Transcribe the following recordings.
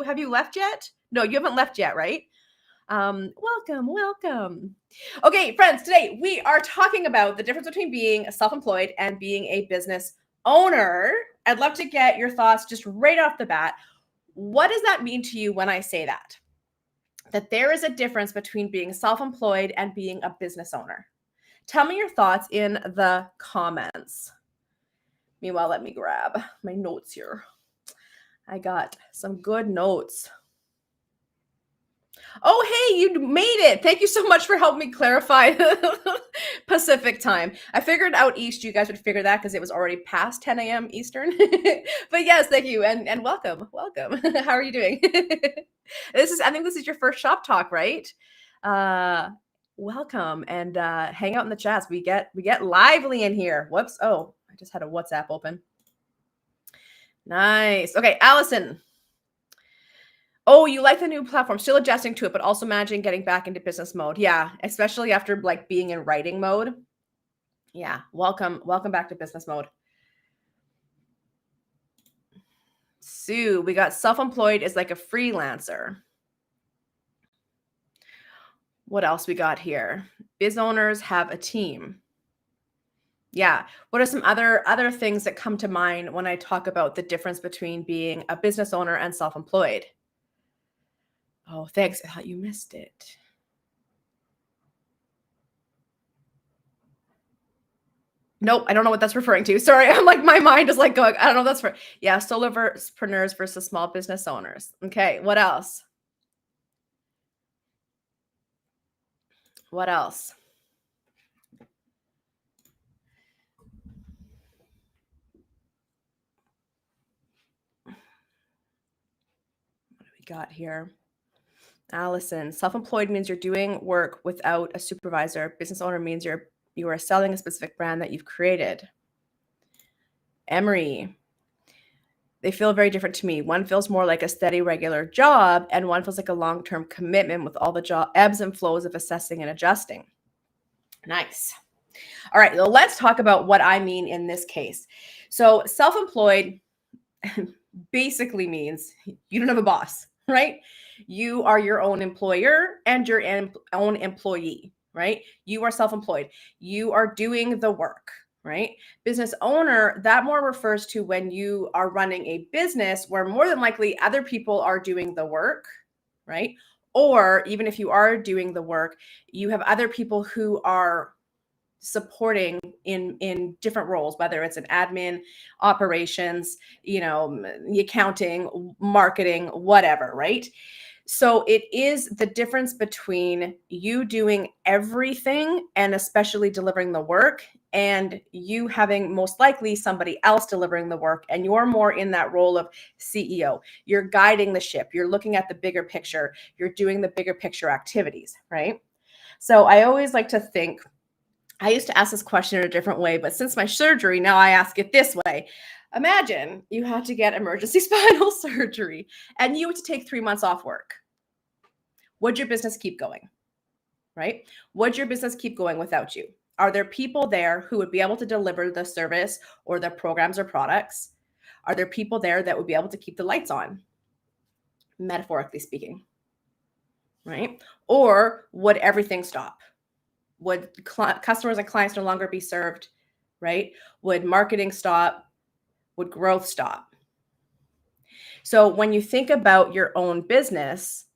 have you left yet? No, you haven't left yet, right? Welcome. Okay, friends, today we are talking about the difference between being self-employed and being a business owner. I'd love to get your thoughts just right off the bat. What does that mean to you when I say that? That there is a difference between being self-employed and being a business owner. Tell me your thoughts in the comments. Meanwhile, let me grab my notes here. I got some good notes. Oh, hey, you made it. Thank you so much for helping me clarify Pacific time. I figured out East. You guys would figure that because it was already past 10 a.m. Eastern. But yes, thank you. And welcome. How are you doing? I think this is your first shop talk, right? Welcome and hang out in the chats. We get lively in here. Whoops. Oh, I just had a WhatsApp open. Nice. Okay, Allison. Oh, you like the new platform, still adjusting to it, but also managing getting back into business mode. Yeah, especially after like being in writing mode. Yeah, welcome back to business mode. Sue, we got self-employed is like a freelancer. What else we got here? Biz owners have a team. Yeah. What are some other things that come to mind when I talk about the difference between being a business owner and self-employed? Oh, thanks. I thought you missed it. Nope, I don't know what that's referring to. Sorry, I'm like, my mind is like going, I don't know what that's for. Yeah, solopreneurs versus small business owners. Okay, what else? What else? What do we got here? Allison, self-employed means you're doing work without a supervisor. Business owner means you are selling a specific brand that you've created. Emery, they feel very different to me. One feels more like a steady, regular job, and one feels like a long-term commitment with all the job ebbs and flows of assessing and adjusting. Nice. All right, well, let's talk about what I mean in this case. So self-employed basically means you don't have a boss, right? You are your own employer and your own employee, right? You are self-employed. You are doing the work, right? Business owner, that more refers to when you are running a business where more than likely other people are doing the work, right? Or even if you are doing the work, you have other people who are supporting in different roles, whether it's an admin, operations, the accounting, marketing, whatever, right? So it is the difference between you doing everything and especially delivering the work, and you having most likely somebody else delivering the work, and you're more in that role of CEO. You're guiding the ship. You're looking at the bigger picture. You're doing the bigger picture activities, right? So I always like to think, I used to ask this question in a different way, but since my surgery, now I ask it this way. Imagine you had to get emergency spinal surgery and you had to take 3 months off work. Would your business keep going? Right? Would your business keep going without you? Are there people there who would be able to deliver the service or the programs or products? Are there people there that would be able to keep the lights on? Metaphorically speaking, right? Or would everything stop? Would customers and clients no longer be served, right? Would marketing stop? Would growth stop? So when you think about your own business,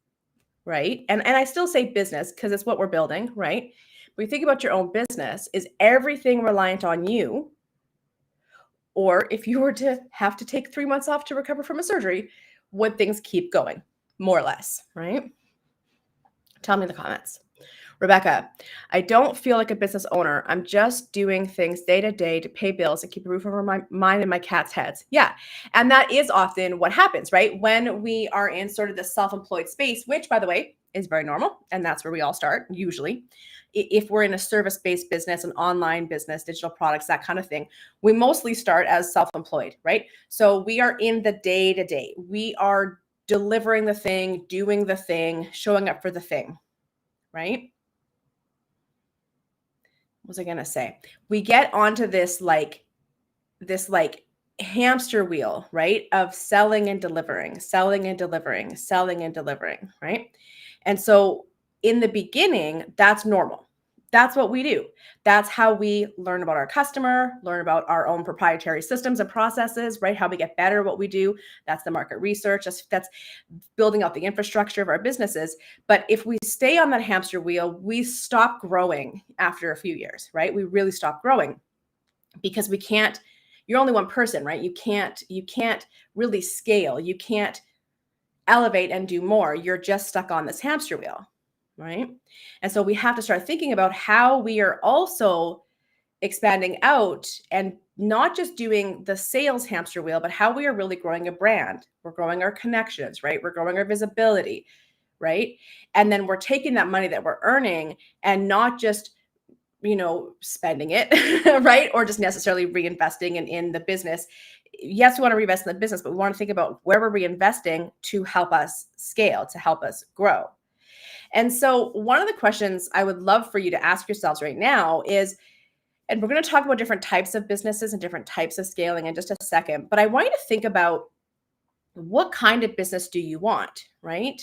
right? And I still say business because it's what we're building, right? When you think about your own business, is everything reliant on you? Or if you were to have to take 3 months off to recover from a surgery, would things keep going? More or less, right? Tell me in the comments. Rebecca, I don't feel like a business owner. I'm just doing things day to day to pay bills and keep a roof over my mind and my cat's heads. Yeah. And that is often what happens, right? When we are in sort of the self-employed space, which by the way, is very normal. And that's where we all start usually. If we're in a service-based business, an online business, digital products, that kind of thing, we mostly start as self-employed, right? So we are in the day to day. We are delivering the thing, doing the thing, showing up for the thing, right? What was I going to say? We get onto this hamster wheel, right? Of selling and delivering, selling and delivering, selling and delivering, right? And so in the beginning, that's normal. That's what we do. That's how we learn about our customer, learn about our own proprietary systems and processes, right? How we get better at what we do. That's the market research. That's building out the infrastructure of our businesses. But if we stay on that hamster wheel, we stop growing after a few years, right? We really stop growing because we can't, you're only one person, right? You can't really scale. You can't elevate and do more. You're just stuck on this hamster wheel, right? And so we have to start thinking about how we are also expanding out and not just doing the sales hamster wheel, but how we are really growing a brand. We're growing our connections, right? We're growing our visibility, right? And then we're taking that money that we're earning and not just spending it, right? Or just necessarily reinvesting in the business. Yes, we want to reinvest in the business, but we want to think about where we're reinvesting to help us scale, to help us grow. And so one of the questions I would love for you to ask yourselves right now is, and we're going to talk about different types of businesses and different types of scaling in just a second, but I want you to think about what kind of business do you want, right?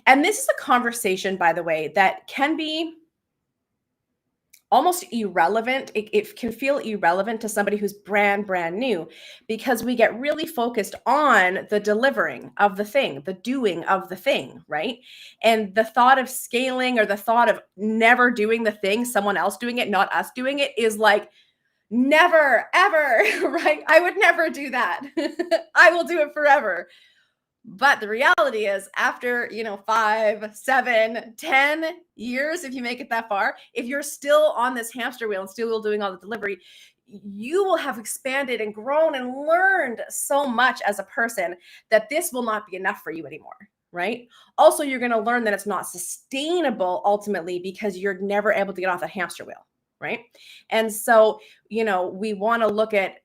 And this is a conversation, by the way, that can be almost irrelevant. It can feel irrelevant to somebody who's brand new, because we get really focused on the delivering of the thing, the doing of the thing, right? And the thought of scaling or the thought of never doing the thing, someone else doing it, not us doing it, is like, never, ever, right? I would never do that. I will do it forever. But the reality is, after 5, 7, 10 years, if you make it that far, if you're still on this hamster wheel and still doing all the delivery, you will have expanded and grown and learned so much as a person that this will not be enough for you anymore, right? Also, you're going to learn that it's not sustainable ultimately, because you're never able to get off that hamster wheel, right? And so, we want to look at,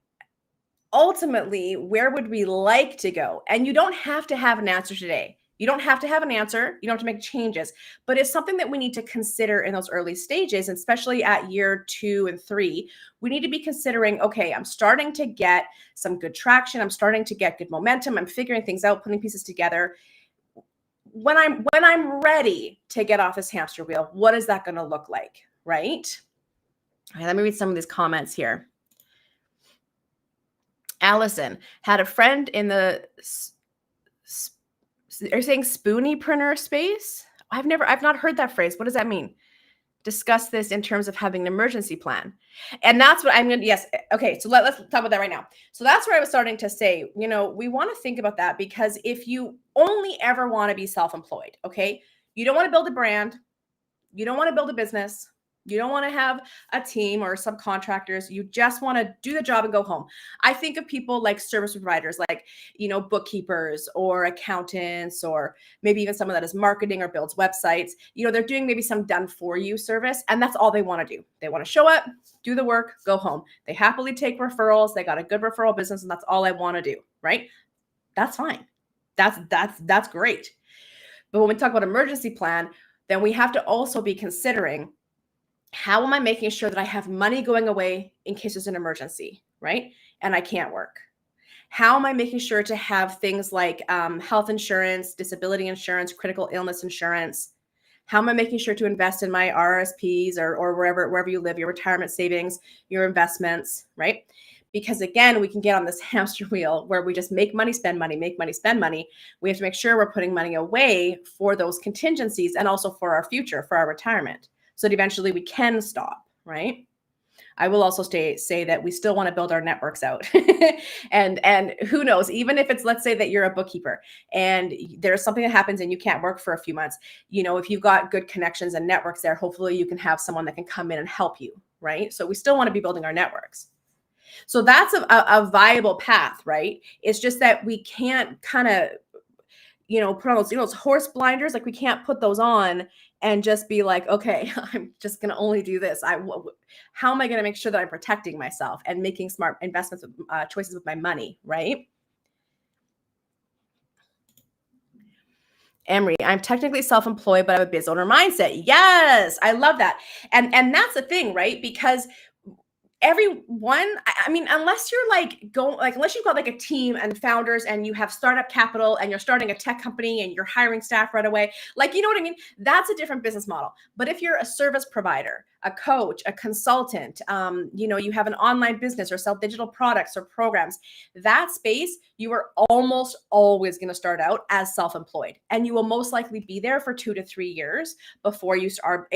ultimately, where would we like to go? And you don't have to have an answer today. You don't have to have an answer. You don't have to make changes, but it's something that we need to consider in those early stages, especially at year 2 and 3. We need to be considering, okay, I'm starting to get some good traction. I'm starting to get good momentum. I'm figuring things out, putting pieces together. When I'm ready to get off this hamster wheel, what is that going to look like, right? All right, let me read some of these comments here. Allison had a friend in the, are you saying spoony-preneur space? I've not heard that phrase. What does that mean? Discuss this in terms of having an emergency plan. And that's what I'm going to, yes. Okay. So let's talk about that right now. So that's where I was starting to say, we want to think about that, because if you only ever want to be self-employed, okay, you don't want to build a brand. You don't want to build a business. You don't want to have a team or subcontractors. You just want to do the job and go home. I think of people like service providers, like, bookkeepers or accountants, or maybe even someone that is marketing or builds websites. They're doing maybe some done for you service, and that's all they want to do. They want to show up, do the work, go home. They happily take referrals. They got a good referral business, and that's all I want to do, right? That's fine. That's great. But when we talk about emergency plan, then we have to also be considering, how am I making sure that I have money going away in case there's an emergency, right? And I can't work. How am I making sure to have things like health insurance, disability insurance, critical illness insurance? How am I making sure to invest in my RSPs or wherever you live, your retirement savings, your investments, right? Because again, we can get on this hamster wheel where we just make money, spend money, make money, spend money. We have to make sure we're putting money away for those contingencies and also for our future, for our retirement, so that eventually we can stop, right? I will also say that we still want to build our networks out. and who knows, even if it's, let's say that you're a bookkeeper and there's something that happens and you can't work for a few months, if you've got good connections and networks there, hopefully you can have someone that can come in and help you, right? So we still want to be building our networks. So that's a viable path, right? It's just that we can't kind of, put on those horse blinders. Like, we can't put those on and just be like, okay, I'm just going to only do this. How am I going to make sure that I'm protecting myself and making smart investments, choices with my money, right? Emery, I'm technically self-employed, but I have a biz owner mindset. Yes, I love that. And that's the thing, right? Because everyone, I mean, unless you're unless you've got like a team and founders and you have startup capital and you're starting a tech company and you're hiring staff right away, like, you know what I mean? That's a different business model. But if you're a service provider, a coach, a consultant, you have an online business or sell digital products or programs, that space, you are almost always going to start out as self-employed, and you will most likely be there for 2 to 3 years before you are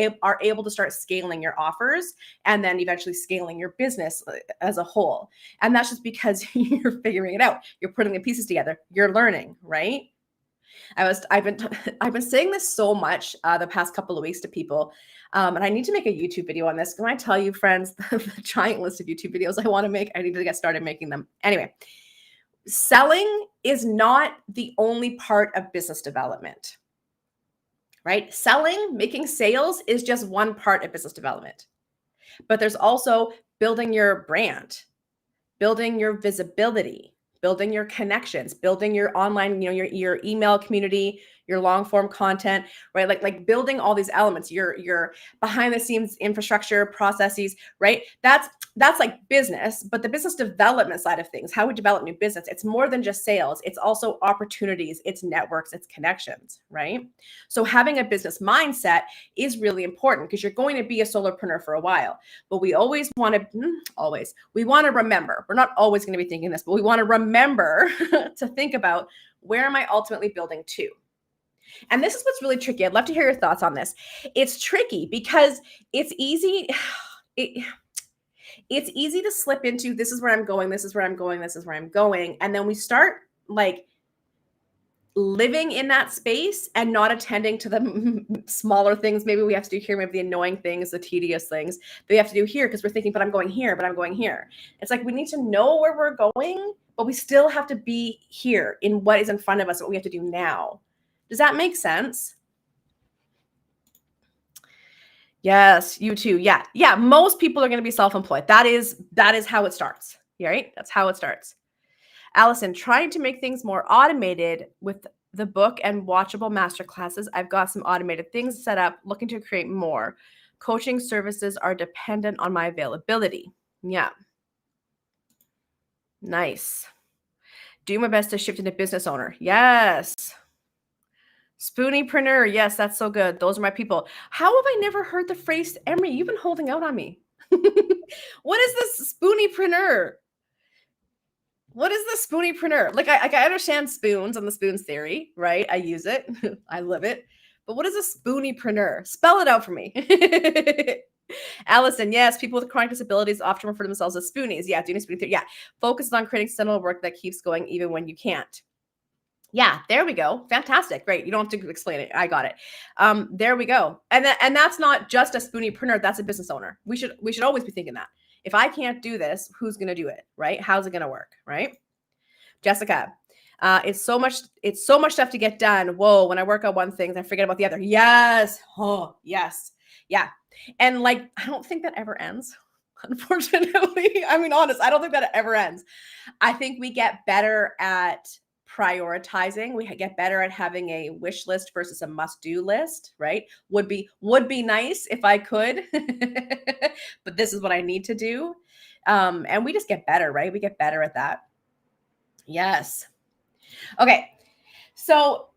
able to start scaling your offers and then eventually scaling your business as a whole. And that's just because you're figuring it out. You're putting the pieces together. You're learning, right? I've been saying this so much the past couple of weeks to people, and I need to make a YouTube video on this. Can I tell you, friends, the giant list of YouTube videos I want to make? I need to get started making them. Anyway, selling is not the only part of business development, right? Selling, making sales is just one part of business development. But there's also building your brand, building your visibility, building your connections, building your online, your email community, your long form content, right? Like building all these elements, your behind the scenes infrastructure, processes, right? That's like business, but the business development side of things, how we develop new business, it's more than just sales. It's also opportunities, it's networks, it's connections, right? So having a business mindset is really important because you're going to be a solopreneur for a while. But we always want to remember, we're not always going to be thinking this, but we want to remember to think about, where am I ultimately building to? And this is what's really tricky. I'd love to hear your thoughts on this. It's tricky because it's easy. It's easy to slip into, this is where I'm going, this is where I'm going, this is where I'm going. And then we start like living in that space and not attending to the smaller things maybe we have to do here, maybe the annoying things, the tedious things that we have to do here, because we're thinking, but I'm going here, but I'm going here. It's like we need to know where we're going, but we still have to be here in what is in front of us, what we have to do now. Does that make sense? Yes, you too. Yeah. Most people are going to be self-employed. That is how it starts. Right? That's how it starts. Allison, trying to make things more automated with the book and watchable master classes. I've got some automated things set up, looking to create more. Coaching services are dependent on my availability. Yeah. Nice. Do my best to shift into business owner. Yes. Spoonieepreneur. Yes, that's so good. Those are my people. How have I never heard the phrase, Emery? You've been holding out on me. What is this spoonieepreneur? What is the spoonieepreneur? Like, I understand spoons and the spoons theory, right? I use it. I live it. But what is a spoonieepreneur? Spell it out for me. Allison, yes, people with chronic disabilities often refer to themselves as spoonies. Yeah, doing spoonie theory. Yeah, focuses on creating sustainable work that keeps going even when you can't. Yeah, there we go. Fantastic. Great. You don't have to explain it. I got it. There we go. And that's not just a spoonieepreneur, that's a business owner. We should always be thinking that. If I can't do this, who's going to do it, right? How's it going to work, right? Jessica, it's so much stuff to get done. Whoa, when I work on one thing, I forget about the other. Yes. Oh, yes. Yeah. And like, I don't think that ever ends. Unfortunately, I mean, honest, I don't think that it ever ends. I think we get better at prioritizing. We get better at having a wish list versus a must-do list, right? Would be nice if I could, but this is what I need to do. And we just get better, right? We get better at that. Yes. Okay. So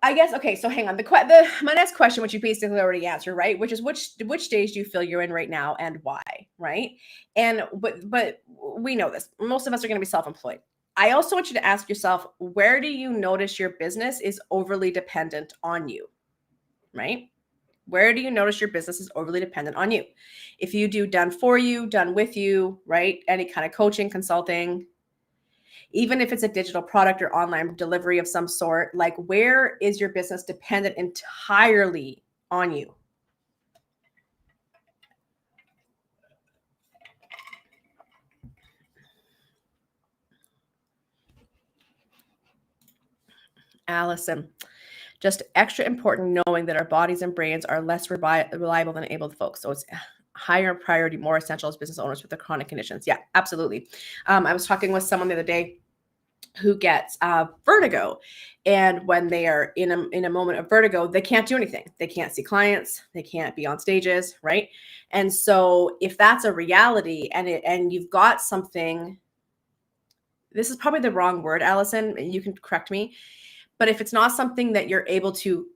I guess, okay, so hang on. My next question, which you basically already answered, right? Which is which stage do you feel you're in right now and why, right? And but we know this. Most of us are going to be self-employed. I also want you to ask yourself, where do you notice your business is overly dependent on you, right? Where do you notice your business is overly dependent on you? If you do done for you, done with you, right? Any kind of coaching, consulting, even if it's a digital product or online delivery of some sort, like, where is your business dependent entirely on you? Allison, just extra important knowing that our bodies and brains are less reliable than able folks. So it's higher priority, more essential as business owners with the chronic conditions. Yeah, absolutely. I was talking with someone the other day who gets vertigo. And when they are in a moment of vertigo, they can't do anything. They can't see clients. They can't be on stages, right? And so if that's a reality and you've got something, this is probably the wrong word, Allison, you can correct me, but if it's not something that you're able to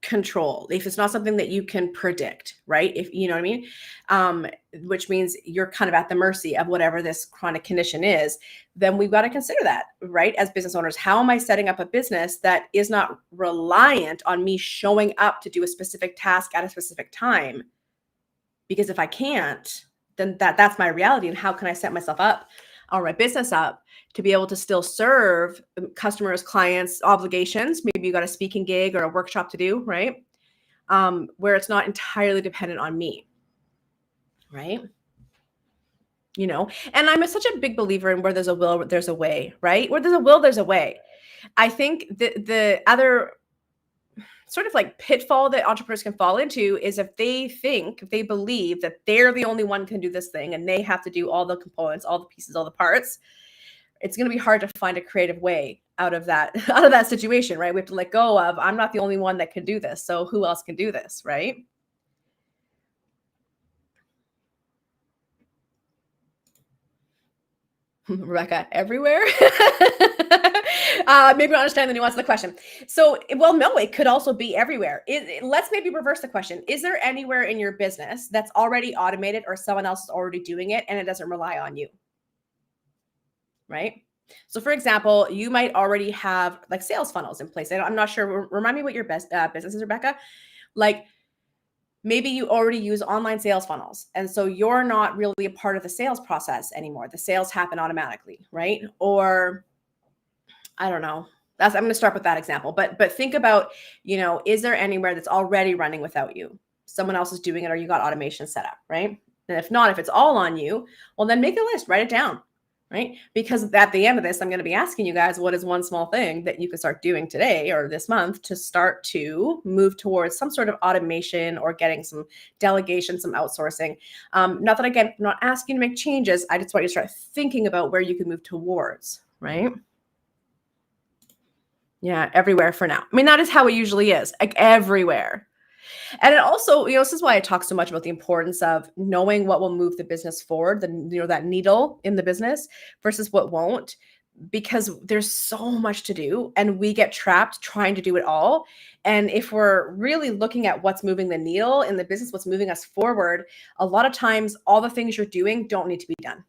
control, if it's not something that you can predict, right? If you know what I mean, um, which means you're kind of at the mercy of whatever this chronic condition is, then we've got to consider that, right? As business owners, how am I setting up a business that is not reliant on me showing up to do a specific task at a specific time? Because if I can't, then that's my reality. And how can I set myself up or my business up to be able to still serve customers, clients, obligations? Maybe you got a speaking gig or a workshop to do, right? Where it's not entirely dependent on me, right? You know, and I'm such a big believer in where there's a will, there's a way, right? Where there's a will, there's a way. I think the other sort of like pitfall that entrepreneurs can fall into is if they believe that they're the only one can do this thing and they have to do all the components, all the pieces, all the parts, it's going to be hard to find a creative way out of that out of that situation, right? We have to let go of, I'm not the only one that can do this, so who else can do this, right? Rebecca, everywhere. Maybe not understand the nuance of the question. So, well, no, it could also be everywhere. Let's maybe reverse the question. Is there anywhere in your business that's already automated or someone else is already doing it and it doesn't rely on you? Right? So, for example, you might already have like sales funnels in place. I'm not sure. Remind me what your best business is, Rebecca. Like maybe you already use online sales funnels. And so you're not really a part of the sales process anymore. The sales happen automatically, right? Or I don't know. I'm going to start with that example. But think about, is there anywhere that's already running without you? Someone else is doing it or you got automation set up, right? And if not, if it's all on you, well then make a list, write it down, right? Because at the end of this, I'm going to be asking you guys, what is one small thing that you can start doing today or this month to start to move towards some sort of automation or getting some delegation, some outsourcing. Not that, again, I'm not asking you to make changes. I just want you to start thinking about where you can move towards, right? Yeah, everywhere for now. I mean, that is how it usually is, like everywhere. And it also, this is why I talk so much about the importance of knowing what will move the business forward, that needle in the business versus what won't, because there's so much to do and we get trapped trying to do it all. And if we're really looking at what's moving the needle in the business, what's moving us forward, a lot of times all the things you're doing don't need to be done.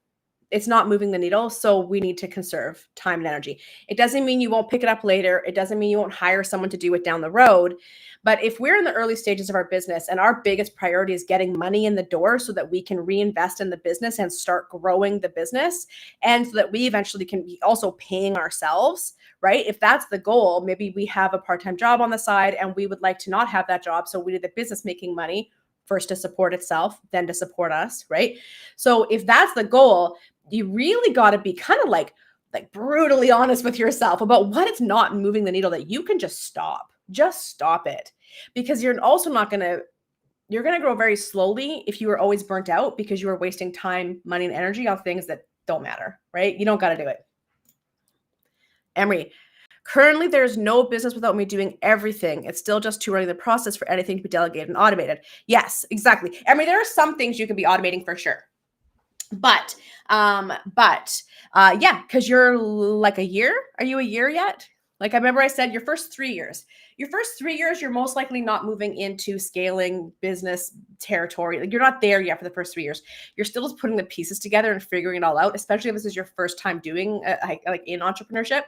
It's not moving the needle. So we need to conserve time and energy. It doesn't mean you won't pick it up later. It doesn't mean you won't hire someone to do it down the road. But if we're in the early stages of our business and our biggest priority is getting money in the door so that we can reinvest in the business and start growing the business, and so that we eventually can be also paying ourselves, right? If that's the goal, maybe we have a part-time job on the side and we would like to not have that job. So we need the business making money first to support itself, then to support us, right? So if that's the goal, you really got to be kind of like brutally honest with yourself about what it's not moving the needle that you can just stop it, because you're also not going to, you're going to grow very slowly if you are always burnt out because you are wasting time, money, and energy on things that don't matter, right? You don't got to do it. Emery, currently there's no business without me doing everything. It's still just too early in the process for anything to be delegated and automated. Yes, exactly. Emery, there are some things you can be automating for sure. But yeah, because you're like a year. Are you a year yet? Like I remember I said your first 3 years. Your first 3 years, you're most likely not moving into scaling business territory. Like you're not there yet for the first 3 years. You're still just putting the pieces together and figuring it all out, especially if this is your first time doing like in entrepreneurship.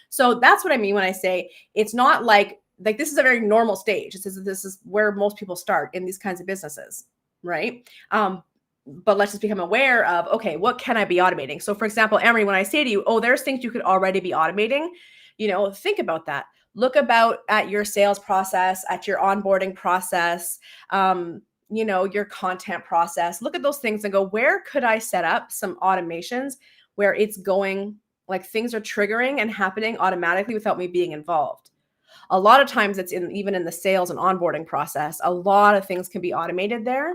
So that's what I mean when I say it's not like this is a very this is where most people start in these kinds of businesses, right? But let's just become aware of, okay, what can I be automating? So for example, Emery, when I say to you, oh, there's things you could already be automating, think about that. Look at your sales process, at your onboarding process, your content process. Look at those things and go, where could I set up some automations where it's going, like things are triggering and happening automatically without me being involved? A lot of times it's even in the sales and onboarding process, a lot of things can be automated there.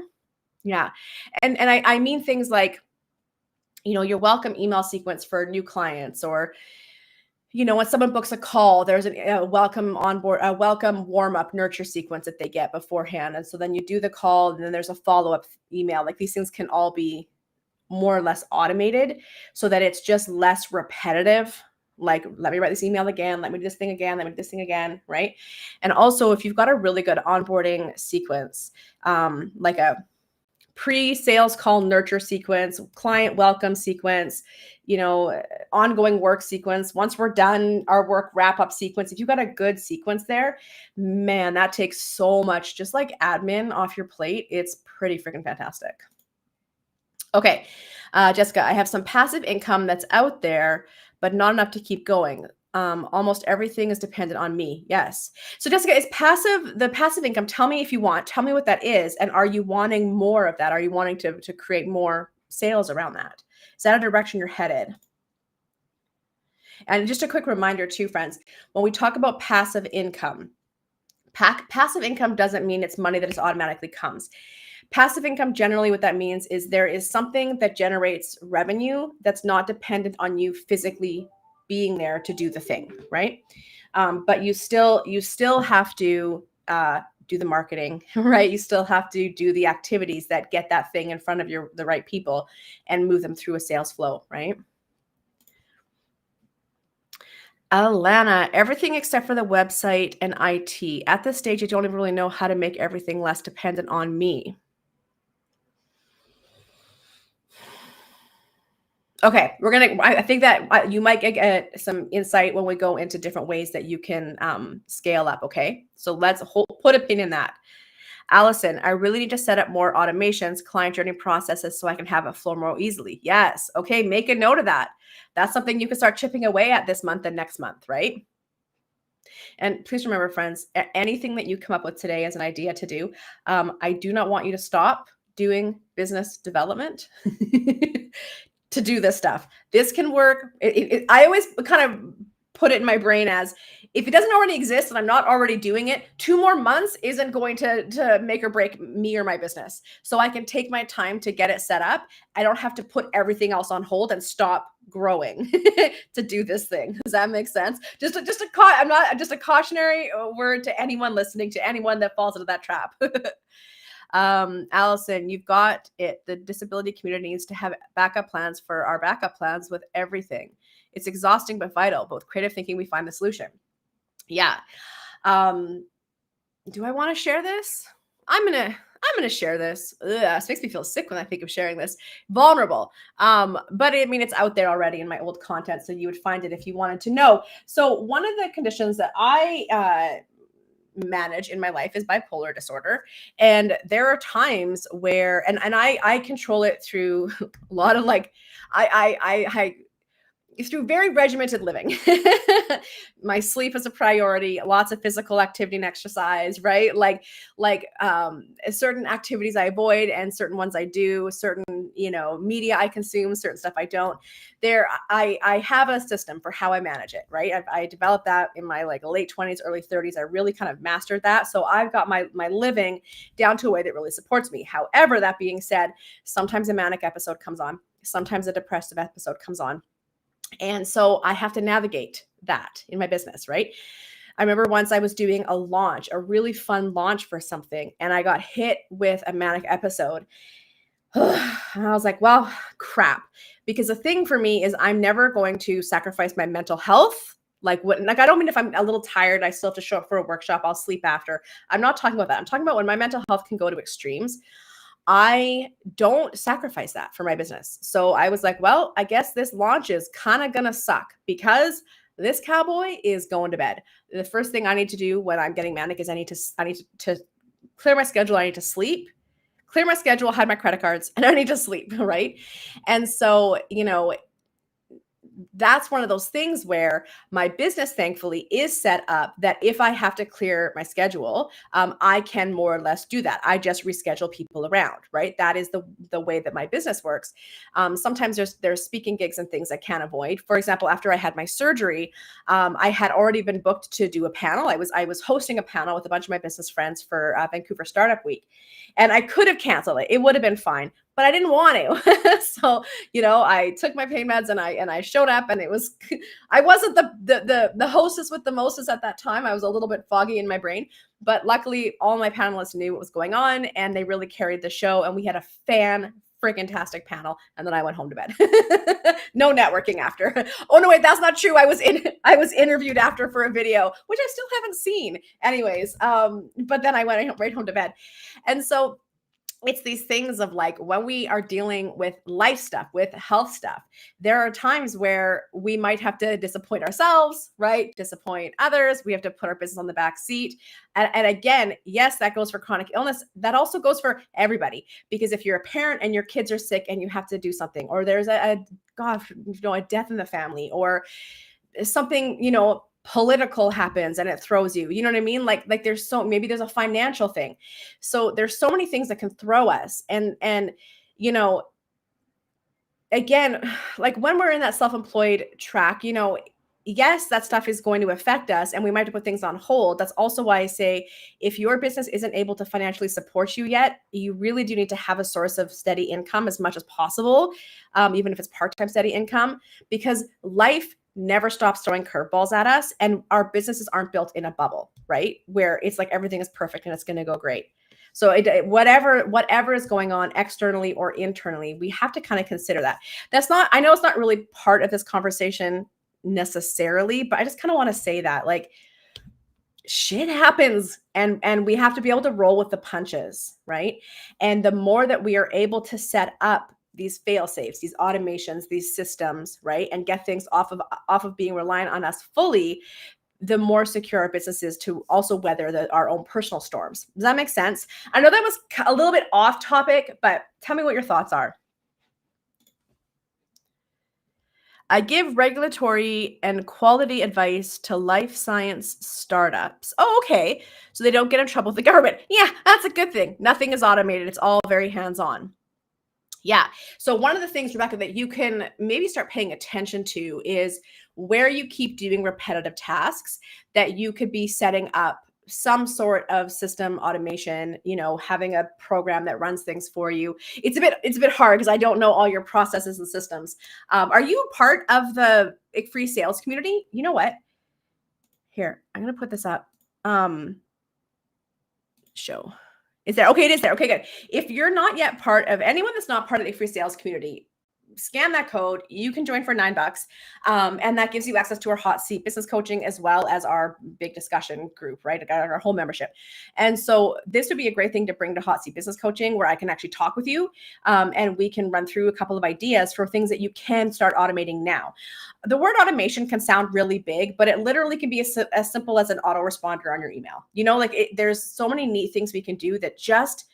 Yeah. And I mean things like, your welcome email sequence for new clients, or, when someone books a call, there's a welcome onboard, a welcome warm up nurture sequence that they get beforehand. And so then you do the call and then there's a follow up email. Like these things can all be more or less automated so that it's just less repetitive. Like, let me write this email again. Let me do this thing again. Let me do this thing again. Right. And also, if you've got a really good onboarding sequence, like a pre-sales call nurture sequence, client welcome sequence, ongoing work sequence. Once we're done, our work wrap up sequence. If you've got a good sequence there, man, that takes so much just like admin off your plate. It's pretty freaking fantastic. Okay, Jessica, I have some passive income that's out there, but not enough to keep going. Almost everything is dependent on me. Yes. So Jessica, is the passive income, tell me if you want, tell me what that is. And are you wanting more of that? Are you wanting to create more sales around that? Is that a direction you're headed? And just a quick reminder too, friends, when we talk about passive income doesn't mean it's money that just automatically comes. Passive income, generally what that means is there is something that generates revenue that's not dependent on you physically being there to do the thing, right? But you still have to do the marketing, right? You still have to do the activities that get that thing in front of the right people and move them through a sales flow, right? Alana, everything except for the website and IT. At this stage, I don't even really know how to make everything less dependent on me. Okay, I think that you might get some insight when we go into different ways that you can scale up, okay? So let's put a pin in that. Allison, I really need to set up more automations, client journey processes so I can have it flow more easily. Yes, okay, make a note of that. That's something you can start chipping away at this month and next month, right? And please remember, friends, anything that you come up with today as an idea to do, I do not want you to stop doing business development to do this stuff. This can work. I always kind of put it in my brain as if it doesn't already exist and I'm not already doing it, 2 more months isn't going to make or break me or my business. So I can take my time to get it set up. I don't have to put everything else on hold and stop growing to do this thing. Does that make sense? I'm not just a cautionary word to anyone listening, to anyone that falls into that trap. Allison, you've got it. The disability community needs to have backup plans for our backup plans with everything. It's exhausting but vital. Both creative thinking, we find the solution. Yeah. Do I want to share this? I'm gonna share this. This makes me feel sick when I think of sharing this. Vulnerable. But I mean, it's out there already in my old content, so you would find it if you wanted to know. So one of the conditions that I manage in my life is bipolar disorder, and there are times where and I control it through a lot of like I through very regimented living. My sleep is a priority, lots of physical activity and exercise, right? Like certain activities I avoid and certain ones I do, certain, media I consume, certain stuff I don't. I have a system for how I manage it, right? I developed that in my late 20s, early 30s. I really kind of mastered that. So I've got my living down to a way that really supports me. However, that being said, sometimes a manic episode comes on, sometimes a depressive episode comes on. And so I have to navigate that in my business, right? I remember once I was doing a really fun launch for something, and I got hit with a manic episode. And I was like, well, crap. Because the thing for me is I'm never going to sacrifice my mental health. I don't mean if I'm a little tired, I still have to show up for a workshop, I'll sleep after. I'm not talking about that. I'm talking about when my mental health can go to extremes. I don't sacrifice that for my business. So I was like, well, I guess this launch is kind of going to suck because this cowboy is going to bed. The first thing I need to do when I'm getting manic is I need to clear my schedule. I need to sleep, clear my schedule, hide my credit cards, and I need to sleep. Right. And so, that's one of those things where my business thankfully is set up that if I have to clear my schedule, I can more or less do that. I just reschedule people around, right? That is the way that my business works. Sometimes there's speaking gigs and things I can't avoid. For example, after I had my surgery, I had already been booked to do a panel. I was hosting a panel with a bunch of my business friends for Vancouver Startup Week, and I could have canceled it. It would have been fine. but I didn't want to. So, I took my pain meds and I showed up, and it was I wasn't the hostess with the mostest at that time. I was a little bit foggy in my brain, but luckily all my panelists knew what was going on, and they really carried the show, and we had a fan freaking tastic panel, and then I went home to bed. No networking after. Oh no, wait, that's not true. I was interviewed after for a video, which I still haven't seen. Anyways, but then I went right home to bed. And so it's these things of like, when we are dealing with life stuff, with health stuff, there are times where we might have to disappoint ourselves, right? Disappoint others. We have to put our business on the back seat. And again, yes, that goes for chronic illness. That also goes for everybody, because if you're a parent and your kids are sick and you have to do something, or there's a death in the family, or something, political happens and it throws you, you know what I mean? Like maybe there's a financial thing. So there's so many things that can throw us. And, again, like when we're in that self-employed track, yes, that stuff is going to affect us, and we might have to put things on hold. That's also why I say, if your business isn't able to financially support you yet, you really do need to have a source of steady income as much as possible, even if it's part-time steady income, because life never stops throwing curveballs at us, and our businesses aren't built in a bubble, right? Where it's like everything is perfect and it's going to go great. So whatever is going on externally or internally, we have to kind of consider that. I know it's not really part of this conversation necessarily, but I just kind of want to say that, like, shit happens, and we have to be able to roll with the punches, right? And the more that we are able to set up these fail safes, these automations, these systems, right, and get things off of being reliant on us fully, the more secure our business is to also weather our own personal storms. Does that make sense? I know that was a little bit off topic, but tell me what your thoughts are. I give regulatory and quality advice to life science startups. Oh, okay. So they don't get in trouble with the government. Yeah, that's a good thing. Nothing is automated. It's all very hands-on. Yeah. So one of the things, Rebecca, that you can maybe start paying attention to is where you keep doing repetitive tasks, that you could be setting up some sort of system automation, having a program that runs things for you. It's a bit hard because I don't know all your processes and systems. Are you a part of the free sales community? You know what? Here, I'm going to put this up. Show. Is there? Okay, it is there. Okay, good. If you're not yet anyone that's not part of the free sales community, scan that code. You can join for $9. And that gives you access to our hot seat business coaching, as well as our big discussion group, right? Our whole membership. And so this would be a great thing to bring to hot seat business coaching, where I can actually talk with you, and we can run through a couple of ideas for things that you can start automating now. The word automation can sound really big, but it literally can be as simple as an autoresponder on your email. There's so many neat things we can do that just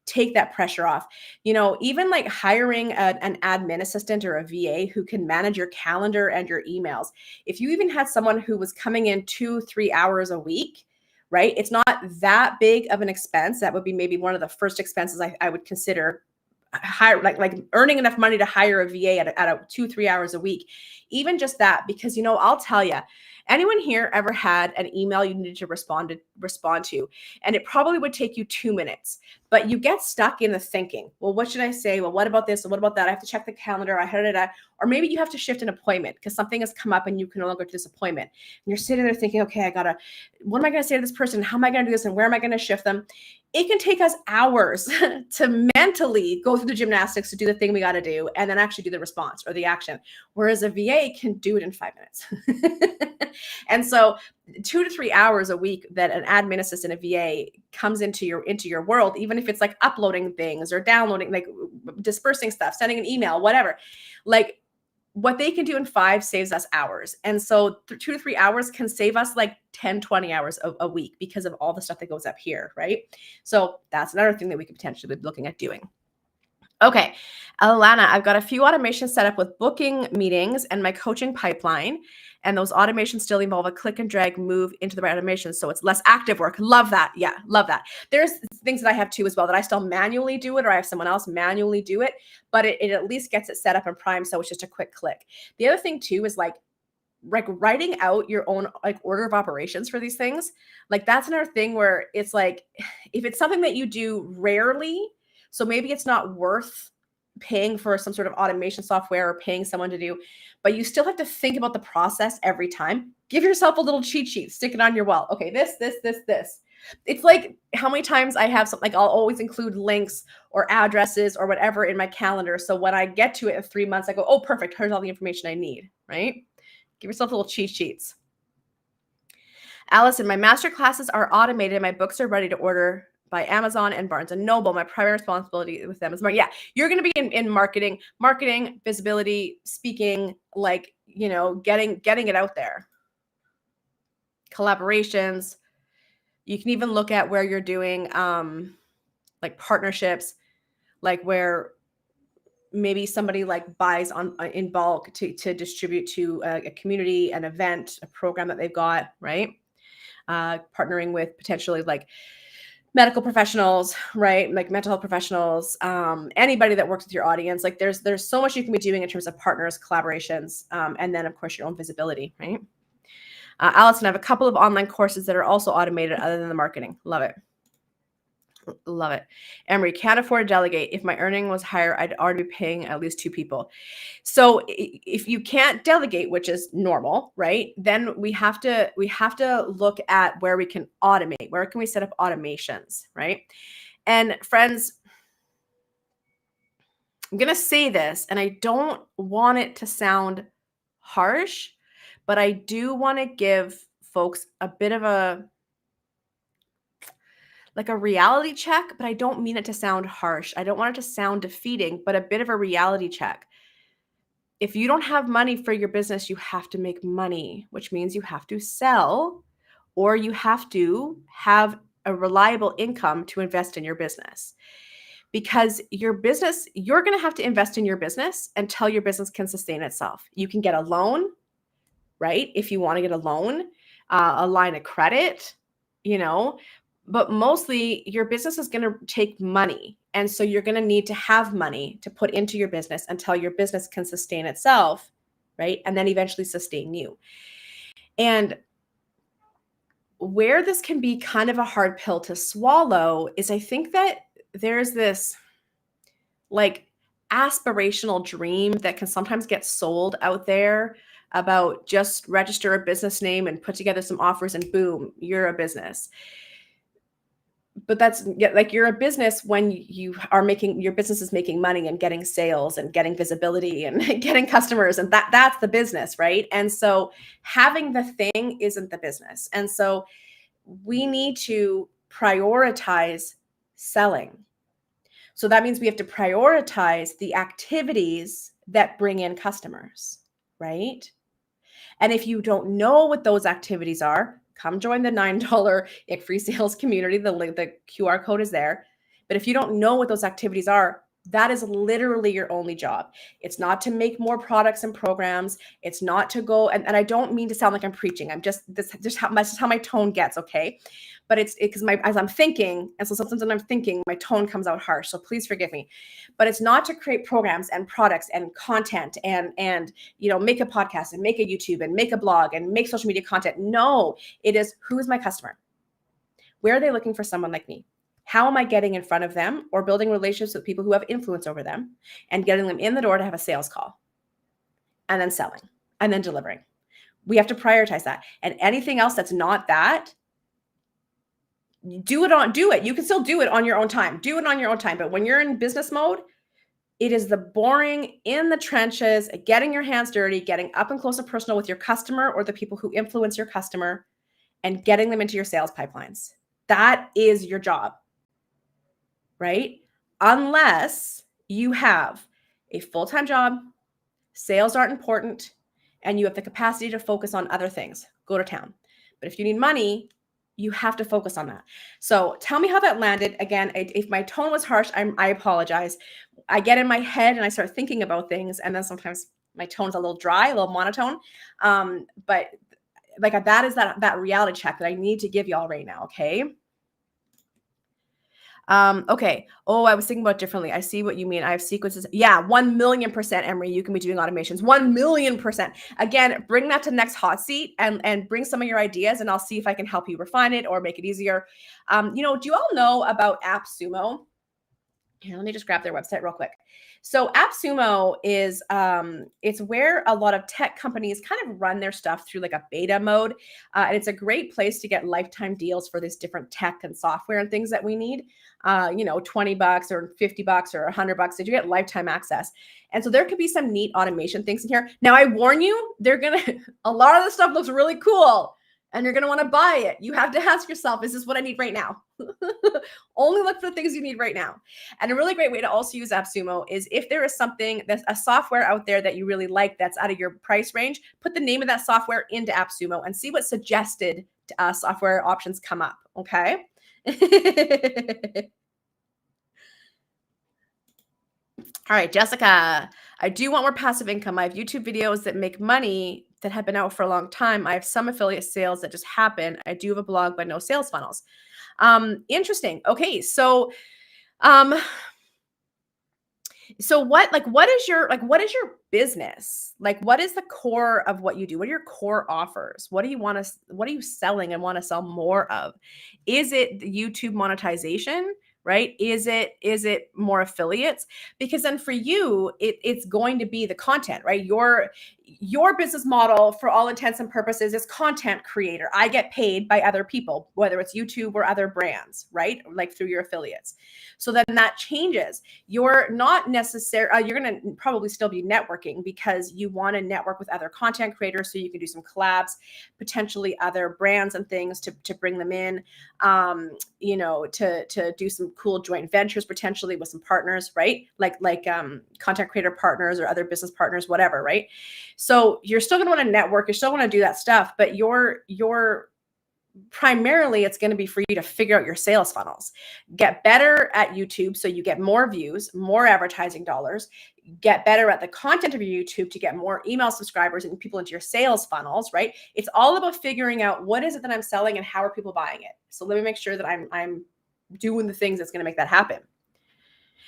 take that pressure off. Even like hiring an admin assistant or a VA who can manage your calendar and your emails. If you even had someone who was coming in 2-3 hours a week, right? It's not that big of an expense. That would be maybe one of the first expenses I would consider. Hire, like earning enough money to hire a VA at a 2-3 hours a week. Even just that, because I'll tell you, anyone here ever had an email you needed to respond to, and it probably would take you 2 minutes, but you get stuck in the thinking, well, what should I say? Well, what about this? What about that? I have to check the calendar. Or maybe you have to shift an appointment because something has come up and you can no longer go to this appointment. And you're sitting there thinking, okay, what am I going to say to this person? How am I going to do this? And where am I going to shift them? It can take us hours to mentally go through the gymnastics to do the thing we got to do, and then actually do the response or the action. Whereas a VA can do it in 5 minutes. And so 2 to 3 hours a week that an admin assistant, a VA, comes into your world, even if it's like uploading things or downloading, like dispersing stuff, sending an email, whatever, like what they can do in 5 saves us hours. And so 2 to 3 hours can save us like 10-20 hours a week because of all the stuff that goes up here, right? So that's another thing that we could potentially be looking at doing. Okay, Alana, I've got a few automations set up with booking meetings and my coaching pipeline. And those automations still involve a click and drag move into the right automation. So it's less active work. Love that. Yeah, love that. There's things that I have too as well that I still manually do it, or I have someone else manually do it, but it at least gets it set up and primed. So it's just a quick click. The other thing too is like writing out your own like order of operations for these things. Like that's another thing where it's like, if it's something that you do rarely, so maybe it's not worth paying for some sort of automation software or paying someone to do, but you still have to think about the process every time. Give yourself a little cheat sheet, stick it on your wall. Okay, this. It's like how many times I have something, like I'll always include links or addresses or whatever in my calendar. So when I get to it in 3 months, I go, oh, perfect. Here's all the information I need, right? Give yourself little cheat sheets. Allison, my master classes are automated. My books are ready to order by Amazon and Barnes and Noble. My primary responsibility with them is marketing. Yeah, you're going to be in marketing, visibility, speaking, like, getting it out there. Collaborations. You can even look at where you're doing like partnerships, like where maybe somebody like buys in bulk to distribute to a community, an event, a program that they've got, right? Partnering with potentially like medical professionals, right? Like mental health professionals, anybody that works with your audience. Like there's so much you can be doing in terms of partners, collaborations, and then of course your own visibility, right? Allison, I have a couple of online courses that are also automated other than the marketing. Love it. Love it. Emery, can't afford to delegate. If my earning was higher, I'd already be paying at least 2 people. So if you can't delegate, which is normal, right? Then we have to look at where we can automate. Where can we set up automations, right? And friends, I'm going to say this, and I don't want it to sound harsh, but I do want to give folks a bit of a reality check, but I don't mean it to sound harsh. I don't want it to sound defeating, but a bit of a reality check. If you don't have money for your business, you have to make money, which means you have to sell, or you have to have a reliable income to invest in your business. Because your business, you're going to have to invest in your business until your business can sustain itself. You can get a loan, right? If you want to get a loan, a line of credit, but mostly your business is going to take money. And so you're going to need to have money to put into your business until your business can sustain itself, right? And then eventually sustain you. And where this can be kind of a hard pill to swallow is I think that there's this like aspirational dream that can sometimes get sold out there about just register a business name and put together some offers and boom, you're a business. But that's like you're a business when your business is making money and getting sales and getting visibility and getting customers, and that's the business, right? And so having the thing isn't the business. And so we need to prioritize selling. So that means we have to prioritize the activities that bring in customers, right? And if you don't know what those activities are, come join the $9 IC Free Sales community. The QR code is there. But if you don't know what those activities are, that is literally your only job. It's not to make more products and programs. It's not to go, and I don't mean to sound like I'm preaching. I'm just, this is how my tone gets, okay? But it's because as I'm thinking, and so sometimes when I'm thinking, my tone comes out harsh. So please forgive me. But it's not to create programs and products and content and make a podcast and make a YouTube and make a blog and make social media content. No, it is, who is my customer? Where are they looking for someone like me? How am I getting in front of them or building relationships with people who have influence over them and getting them in the door to have a sales call and then selling and then delivering? We have to prioritize that. And anything else that's not that, do it. You can still do it on your own time. Do it on your own time. But when you're in business mode, it is the boring, in the trenches, getting your hands dirty, getting up and close and personal with your customer or the people who influence your customer and getting them into your sales pipelines. That is your job, right? Unless you have a full-time job, sales aren't important, and you have the capacity to focus on other things, go to town. But if you need money, you have to focus on that. So tell me how that landed. Again, if my tone was harsh, I apologize. I get in my head and I start thinking about things, and then sometimes my tone's a little dry, a little monotone. But like that is that reality check that I need to give y'all right now, okay? Okay. Oh, I was thinking about it differently. I see what you mean. I have sequences. Yeah, 1,000,000%, Emery. You can be doing automations. 1,000,000%. Again, bring that to next hot seat and bring some of your ideas, and I'll see if I can help you refine it or make it easier. Do you all know about AppSumo? Here, let me just grab their website real quick. So AppSumo is it's where a lot of tech companies kind of run their stuff through like a beta mode, and it's a great place to get lifetime deals for these different tech and software and things that we need. $20 or $50 or $100 that you get lifetime access. And so there could be some neat automation things in here. Now I warn you, they're gonna a lot of the stuff looks really cool. And you're going to want to buy it. You have to ask yourself, is this what I need right now? Only look for the things you need right now. And a really great way to also use AppSumo is if there is something that's a software out there that you really like that's out of your price range, put the name of that software into AppSumo and see what suggested software options come up. Okay. All right, Jessica, I do want more passive income. I have YouTube videos that make money that have been out for a long time. I have some affiliate sales that just happen. I do have a blog, but no sales funnels. Interesting. Okay, so um what is your business? Like what is the core of what you do? What are your core offers? What are you selling and want to sell more of? Is it the YouTube monetization? Right? Is it more affiliates? Because then for you, it's going to be the content, right? Your business model for all intents and purposes is content creator. I get paid by other people, whether it's YouTube or other brands, right? Like through your affiliates. So then that changes. You're not necessarily, you're going to probably still be networking because you want to network with other content creators so you can do some collabs, potentially other brands and things to bring them in, to do some cool joint ventures potentially with some partners, right? Like content creator partners or other business partners, whatever, right? So you're still going to want to network. You're still going to do that stuff, but you're primarily it's going to be for you to figure out your sales funnels, get better at YouTube so you get more views, more advertising dollars, get better at the content of your YouTube to get more email subscribers and people into your sales funnels, right? It's all about figuring out what is it that I'm selling and how are people buying it. So let me make sure that I'm doing the things that's going to make that happen.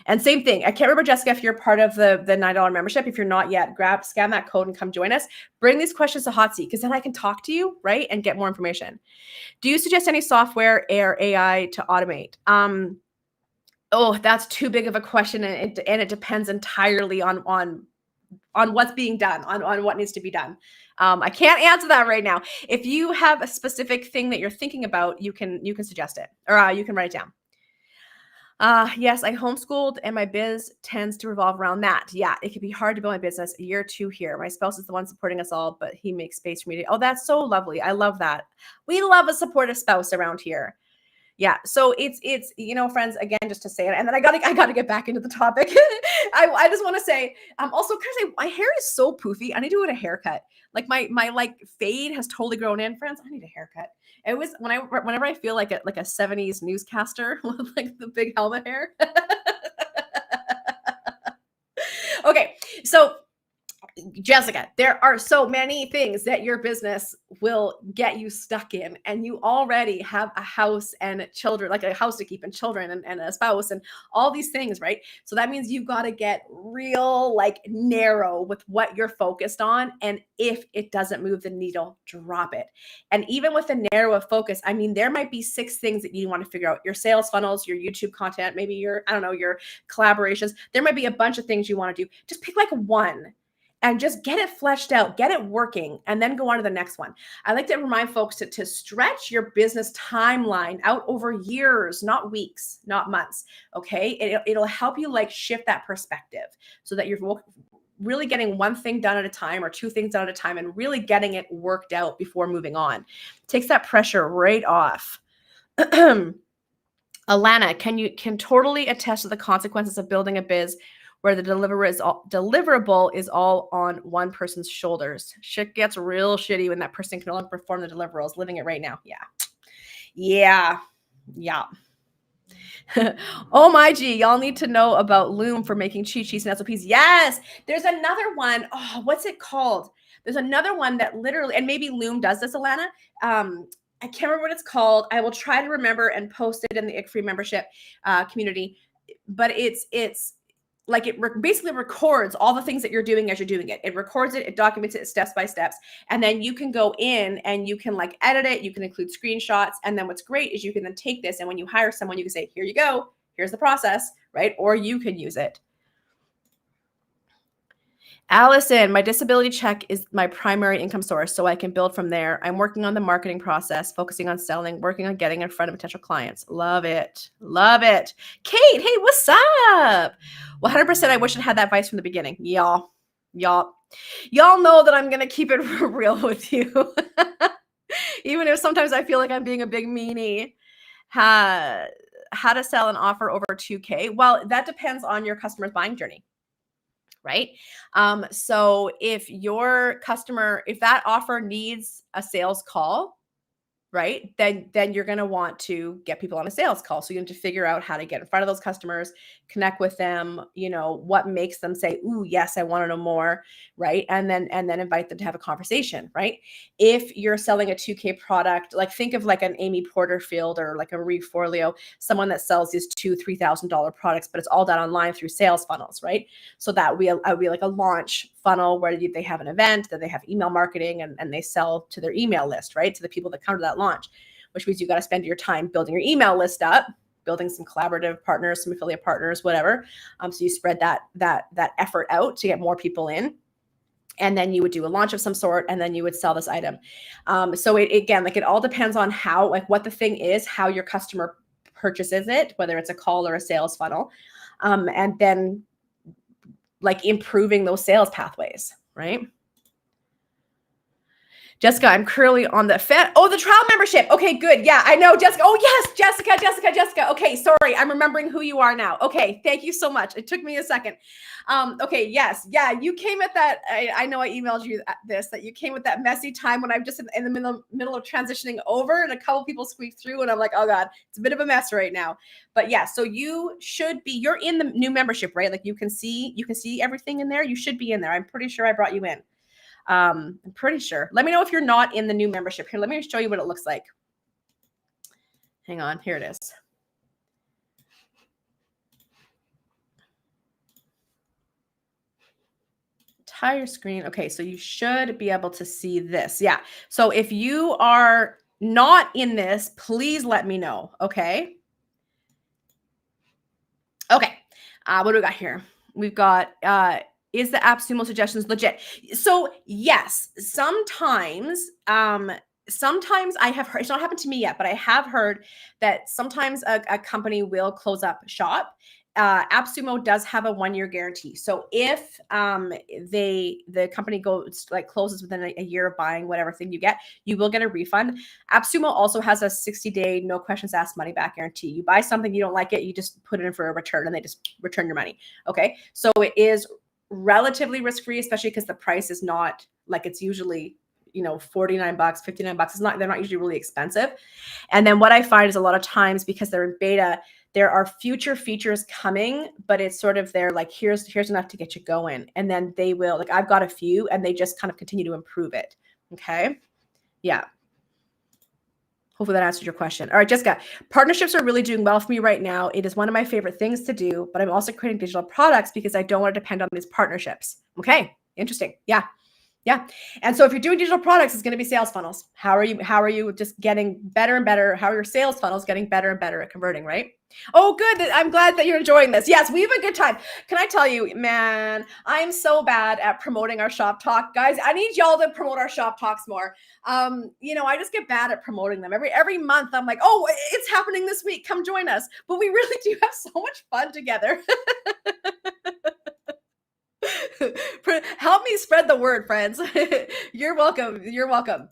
And same thing. I can't remember, Jessica, if you're part of the $9 membership. If you're not yet, scan that code and come join us. Bring these questions to Hot Seat because then I can talk to you, right? And get more information. Do you suggest any software or AI to automate? Oh, that's too big of a question. And it depends entirely on what's being done, on what needs to be done. I can't answer that right now. If you have a specific thing that you're thinking about, you can suggest it or you can write it down. Yes, I homeschooled and my biz tends to revolve around that. Yeah, it can be hard to build my business a year or two here. My spouse is the one supporting us all, but he makes space for me to. Oh, that's so lovely. I love that. We love a supportive spouse around here. Yeah. So it's friends, again, just to say it, and then I gotta get back into the topic. I just want to say, also because my hair is so poofy, I need to get a haircut. Like my like fade has totally grown in, friends. I need a haircut. It was whenever I feel like a 70s newscaster with like the big helmet hair. Okay, so Jessica, there are so many things that your business will get you stuck in, and you already have a house and children, like a house to keep and children and a spouse and all these things, right? So that means you've got to get real, like narrow with what you're focused on. And if it doesn't move the needle, drop it. And even with a narrow focus, I mean, there might be 6 things that you want to figure out: your sales funnels, your YouTube content, maybe your collaborations. There might be a bunch of things you want to do. Just pick like one and just get it fleshed out, get it working, and then go on to the next one. I like to remind folks to stretch your business timeline out over years, not weeks, not months. Okay. It'll help you like shift that perspective so that you're really getting one thing done at a time or 2 things done at a time and really getting it worked out before moving on. Takes that pressure right off. Alana, can totally attest to the consequences of building a biz where the deliverable is all on one person's shoulders. Shit gets real shitty when that person can only perform the deliverables. Living it right now. Yeah. Oh my G, y'all need to know about Loom for making cheat sheets and SOPs. Yes, there's another one. Oh, what's it called? There's another one that literally, and maybe Loom does this, Alana. I can't remember what it's called. I will try to remember and post it in the IC Free membership community. But it's like it basically records all the things that you're doing as you're doing it. It records it, it documents it steps by steps. And then you can go in and you can like edit it. You can include screenshots. And then what's great is you can then take this. And when you hire someone, you can say, here you go. Here's the process, right? Or you can use it. Allison, my disability check is my primary income source, so I can build from there. I'm working on the marketing process, focusing on selling, working on getting in front of potential clients. Love it. Love it. Kate, hey, what's up? 100% I wish I had that advice from the beginning. Y'all know that I'm going to keep it real with you. Even if sometimes I feel like I'm being a big meanie. How to sell an offer over 2K? Well, that depends on your customer's buying journey. Right? So if your customer, if that offer needs a sales call, right, then you're going to want to get people on a sales call. So you need to figure out how to get in front of those customers, connect with them, what makes them say, ooh, yes, I want to know more, right? And then invite them to have a conversation, right? If you're selling a 2K product, like think of like an Amy Porterfield or like a Marie Forleo, someone that sells these $2,000-$3,000 products, but it's all done online through sales funnels, right? So that would be like a launch funnel where they have an event, then they have email marketing, and they sell to their email list, right? To the people that come to that launch, which means you got to spend your time building your email list up, building some collaborative partners, some affiliate partners, whatever. So you spread that effort out to get more people in. And then you would do a launch of some sort, and then you would sell this item. So it all depends on how, like what the thing is, how your customer purchases it, whether it's a call or a sales funnel, and then like improving those sales pathways, right? Jessica, I'm currently on the the trial membership. Okay, good. Yeah, I know, Jessica. Oh, yes, Jessica. Okay, sorry. I'm remembering who you are now. Okay, thank you so much. It took me a second. Okay, yes. Yeah, you came at that. I know I emailed you that you came at that messy time when I'm just in the middle of transitioning over, and a couple people squeaked through, and I'm like, oh God, it's a bit of a mess right now. But yeah, so you're in the new membership, right? Like you can see everything in there. You should be in there. I'm pretty sure I brought you in. I'm pretty sure. Let me know if you're not in the new membership. Here, let me show you what it looks like. Hang on, here it is. Entire screen. Okay, so you should be able to see this. Yeah. So if you are not in this, please let me know. Okay. Okay. What do we got here? We've got is the AppSumo suggestions legit? So yes, sometimes I have heard, it's not happened to me yet, but I have heard that sometimes a company will close up shop. AppSumo does have a 1-year guarantee. So if the company goes like closes within a year of buying whatever thing you get, you will get a refund. AppSumo also has a 60-day no questions asked money back guarantee. You buy something, you don't like it, you just put it in for a return and they just return your money. Okay. So it is relatively risk-free, especially because the price is not like it's usually, $49, $59. They're not usually really expensive. And then what I find is a lot of times because they're in beta, there are future features coming, but it's sort of they're like, here's enough to get you going. And then they will, like I've got a few and they just kind of continue to improve it. Okay. Yeah. Hopefully that answers your question. All right, Jessica, partnerships are really doing well for me right now. It is one of my favorite things to do, but I'm also creating digital products because I don't want to depend on these partnerships. Okay. Interesting. Yeah. Yeah. And so if you're doing digital products, it's going to be sales funnels. How are you just getting better and better? How are your sales funnels getting better and better at converting, right? Oh, good. I'm glad that you're enjoying this. Yes, we have a good time. Can I tell you, man, I'm so bad at promoting our shop talk. Guys, I need y'all to promote our shop talks more. I just get bad at promoting them. Every month I'm like, oh, it's happening this week. Come join us. But we really do have so much fun together. Help me spread the word, friends. You're welcome.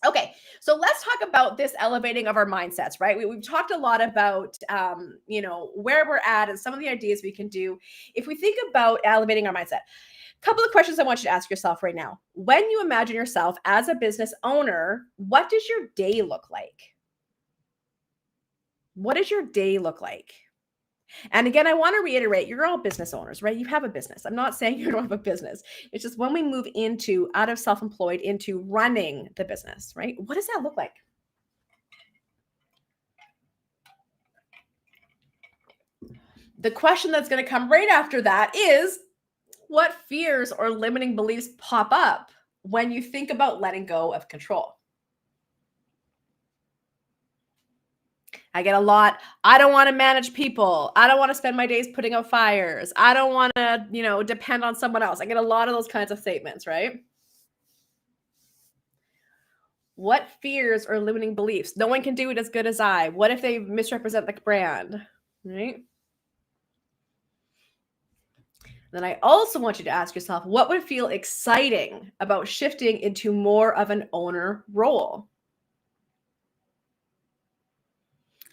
Okay, so let's talk about this elevating of our mindsets, right? We've talked a lot about, where we're at and some of the ideas we can do. If we think about elevating our mindset, a couple of questions I want you to ask yourself right now. When you imagine yourself as a business owner, what does your day look like? What does your day look like? And again, I want to reiterate, you're all business owners, right? You have a business. I'm not saying you don't have a business. It's just when we move out of self-employed into running the business, right? What does that look like? The question that's going to come right after that is, what fears or limiting beliefs pop up when you think about letting go of control? I get a lot. I don't want to manage people. I don't want to spend my days putting out fires. I don't want to, depend on someone else. I get a lot of those kinds of statements, right? What fears or limiting beliefs? No one can do it as good as I. What if they misrepresent the brand, right? Then I also want you to ask yourself, what would feel exciting about shifting into more of an owner role?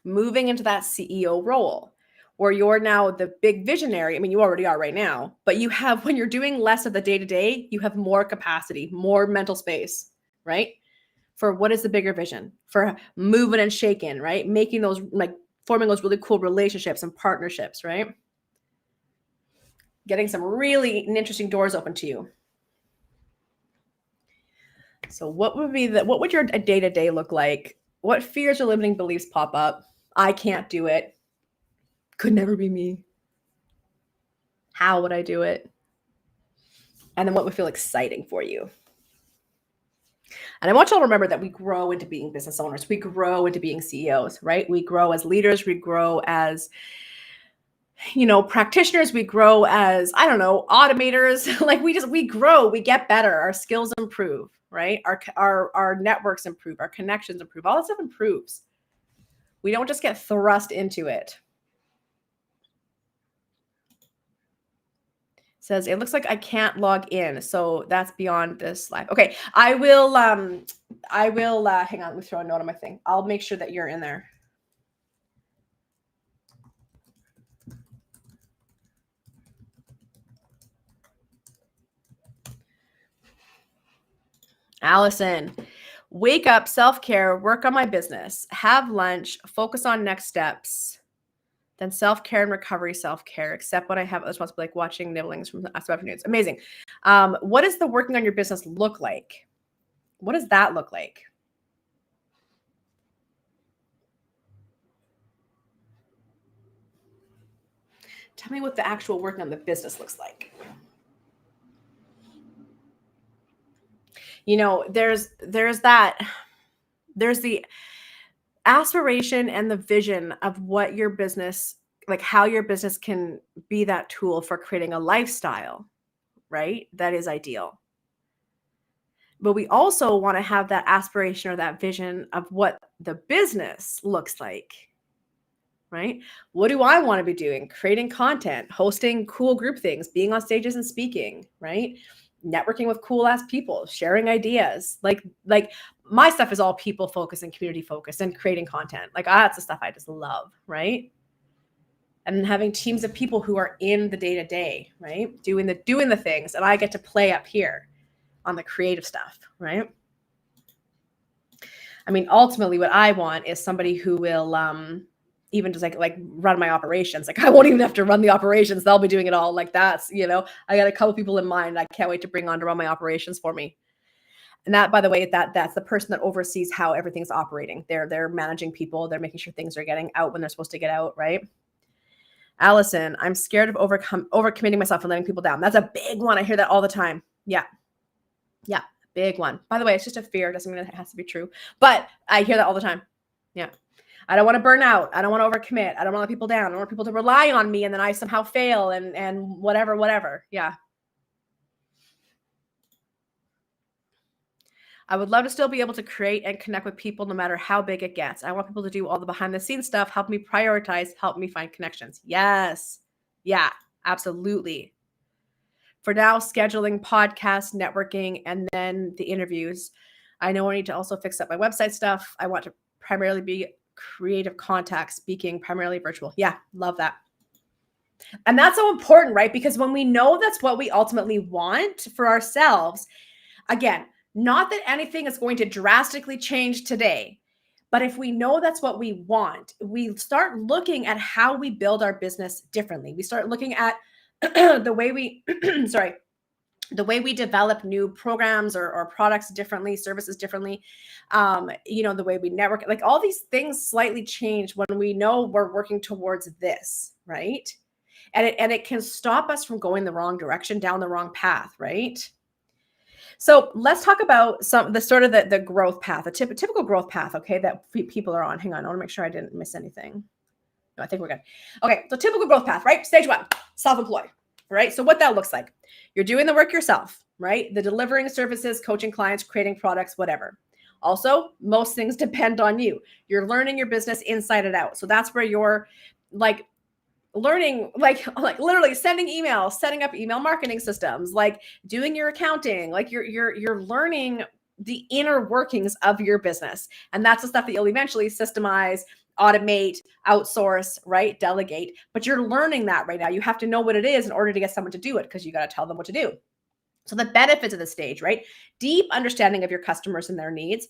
Moving into that CEO role where you're now the big visionary. I mean, you already are right now, but you have, when you're doing less of the day to day, you have more capacity, more mental space, right? For what is the bigger vision, for moving and shaking, right? Making those, like, forming those really cool relationships and partnerships, right? Getting some really interesting doors open to you. So what would your day-to-day look like? What fears or limiting beliefs pop up? I can't do it. Could never be me. How would I do it? And then what would feel exciting for you? And I want y'all to remember that we grow into being business owners. We grow into being CEOs, right? We grow as leaders. We grow as, practitioners. We grow as, I don't know, automators. Like we grow, we get better. Our skills improve, right? Our networks improve. Our connections improve. All that stuff improves. We don't just get thrust into it. Says it looks like I can't log in, so that's beyond this live. Okay, I will hang on, let me throw a note on my thing. I'll make sure that you're in there. Allison, wake up, self-care, work on my business, have lunch, focus on next steps, then self-care and recovery, self-care, except when I have responsibility, like watching nibblings from afternoons. Amazing. What does the working on your business look like? What does that look like? Tell me what the actual working on the business looks like. There's the aspiration and the vision of what your business, like how your business can be that tool for creating a lifestyle, right? That is ideal. But we also want to have that aspiration or that vision of what the business looks like, right? What do I want to be doing? Creating content, hosting cool group things, being on stages and speaking, right? Networking with cool ass people, sharing ideas. Like my stuff is all people focused and community focused and creating content. Like that's the stuff I just love, right? And having teams of people who are in the day to day, right? Doing the things, and I get to play up here on the creative stuff, right? I mean, ultimately what I want is somebody who will even just like run my operations. Like I won't even have to run the operations. They'll be doing it all. Like that's, I got a couple people in mind I can't wait to bring on to run my operations for me. And that, by the way, that's the person that oversees how everything's operating. They're managing people. They're making sure things are getting out when they're supposed to get out, right? Allison, I'm scared of overcommitting myself and letting people down. That's a big one. I hear that all the time. Yeah. Big one. By the way, it's just a fear. It doesn't mean it has to be true. But I hear that all the time. Yeah. I don't want to burn out. I don't want to overcommit. I don't want to let people down. I don't want people to rely on me and then I somehow fail and whatever. Yeah. I would love to still be able to create and connect with people no matter how big it gets. I want people to do all the behind the scenes stuff, help me prioritize, help me find connections. Yes. Yeah, absolutely. For now, scheduling, podcast, networking, and then the interviews. I know I need to also fix up my website stuff. I want to primarily be creative contact, speaking, primarily virtual. Yeah, love that. And that's so important, right? Because when we know that's what we ultimately want for ourselves, again, not that anything is going to drastically change today, but if we know that's what we want, we start looking at how we build our business differently. We start looking at the way we, the way we develop new programs or products differently, services differently, the way we network, like all these things slightly change when we know we're working towards this, right? And it can stop us from going the wrong direction, down the wrong path, right? So let's talk about the growth path, typical growth path, okay, that people are on. Hang on, I want to make sure I didn't miss anything. No, I think we're good. Okay, so typical growth path, right? Stage 1, self-employed, right? So what that looks like, you're doing the work yourself, right? The delivering services, coaching clients, creating products, whatever. Also, most things depend on you. You're learning your business inside and out. So that's where you're like learning, like literally sending emails, setting up email marketing systems, like doing your accounting, like you're learning the inner workings of your business. And that's the stuff that you'll eventually systemize, automate, outsource, right? Delegate. But you're learning that right now. You have to know what it is in order to get someone to do it, because you got to tell them what to do. So the benefits of the stage, right? Deep understanding of your customers and their needs,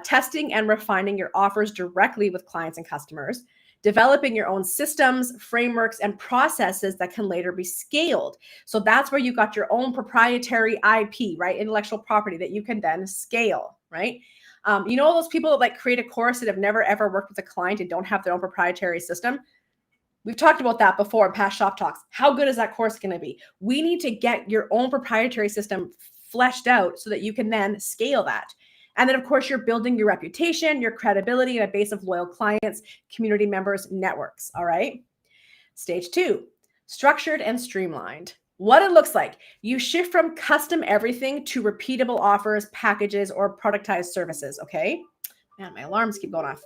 testing and refining your offers directly with clients and customers, developing your own systems, frameworks, and processes that can later be scaled. So that's where you got your own proprietary IP, right? Intellectual property that you can then scale, right? You know, all those people that like create a course that have never ever worked with a client and don't have their own proprietary system. We've talked about that before in past shop talks. How good is that course going to be? We need to get your own proprietary system fleshed out so that you can then scale that. And then, of course, you're building your reputation, your credibility, and a base of loyal clients, community members, networks. All right. Stage 2, structured and streamlined. What it looks like, you shift from custom everything to repeatable offers, packages, or productized services. Okay. Man, my alarms keep going off.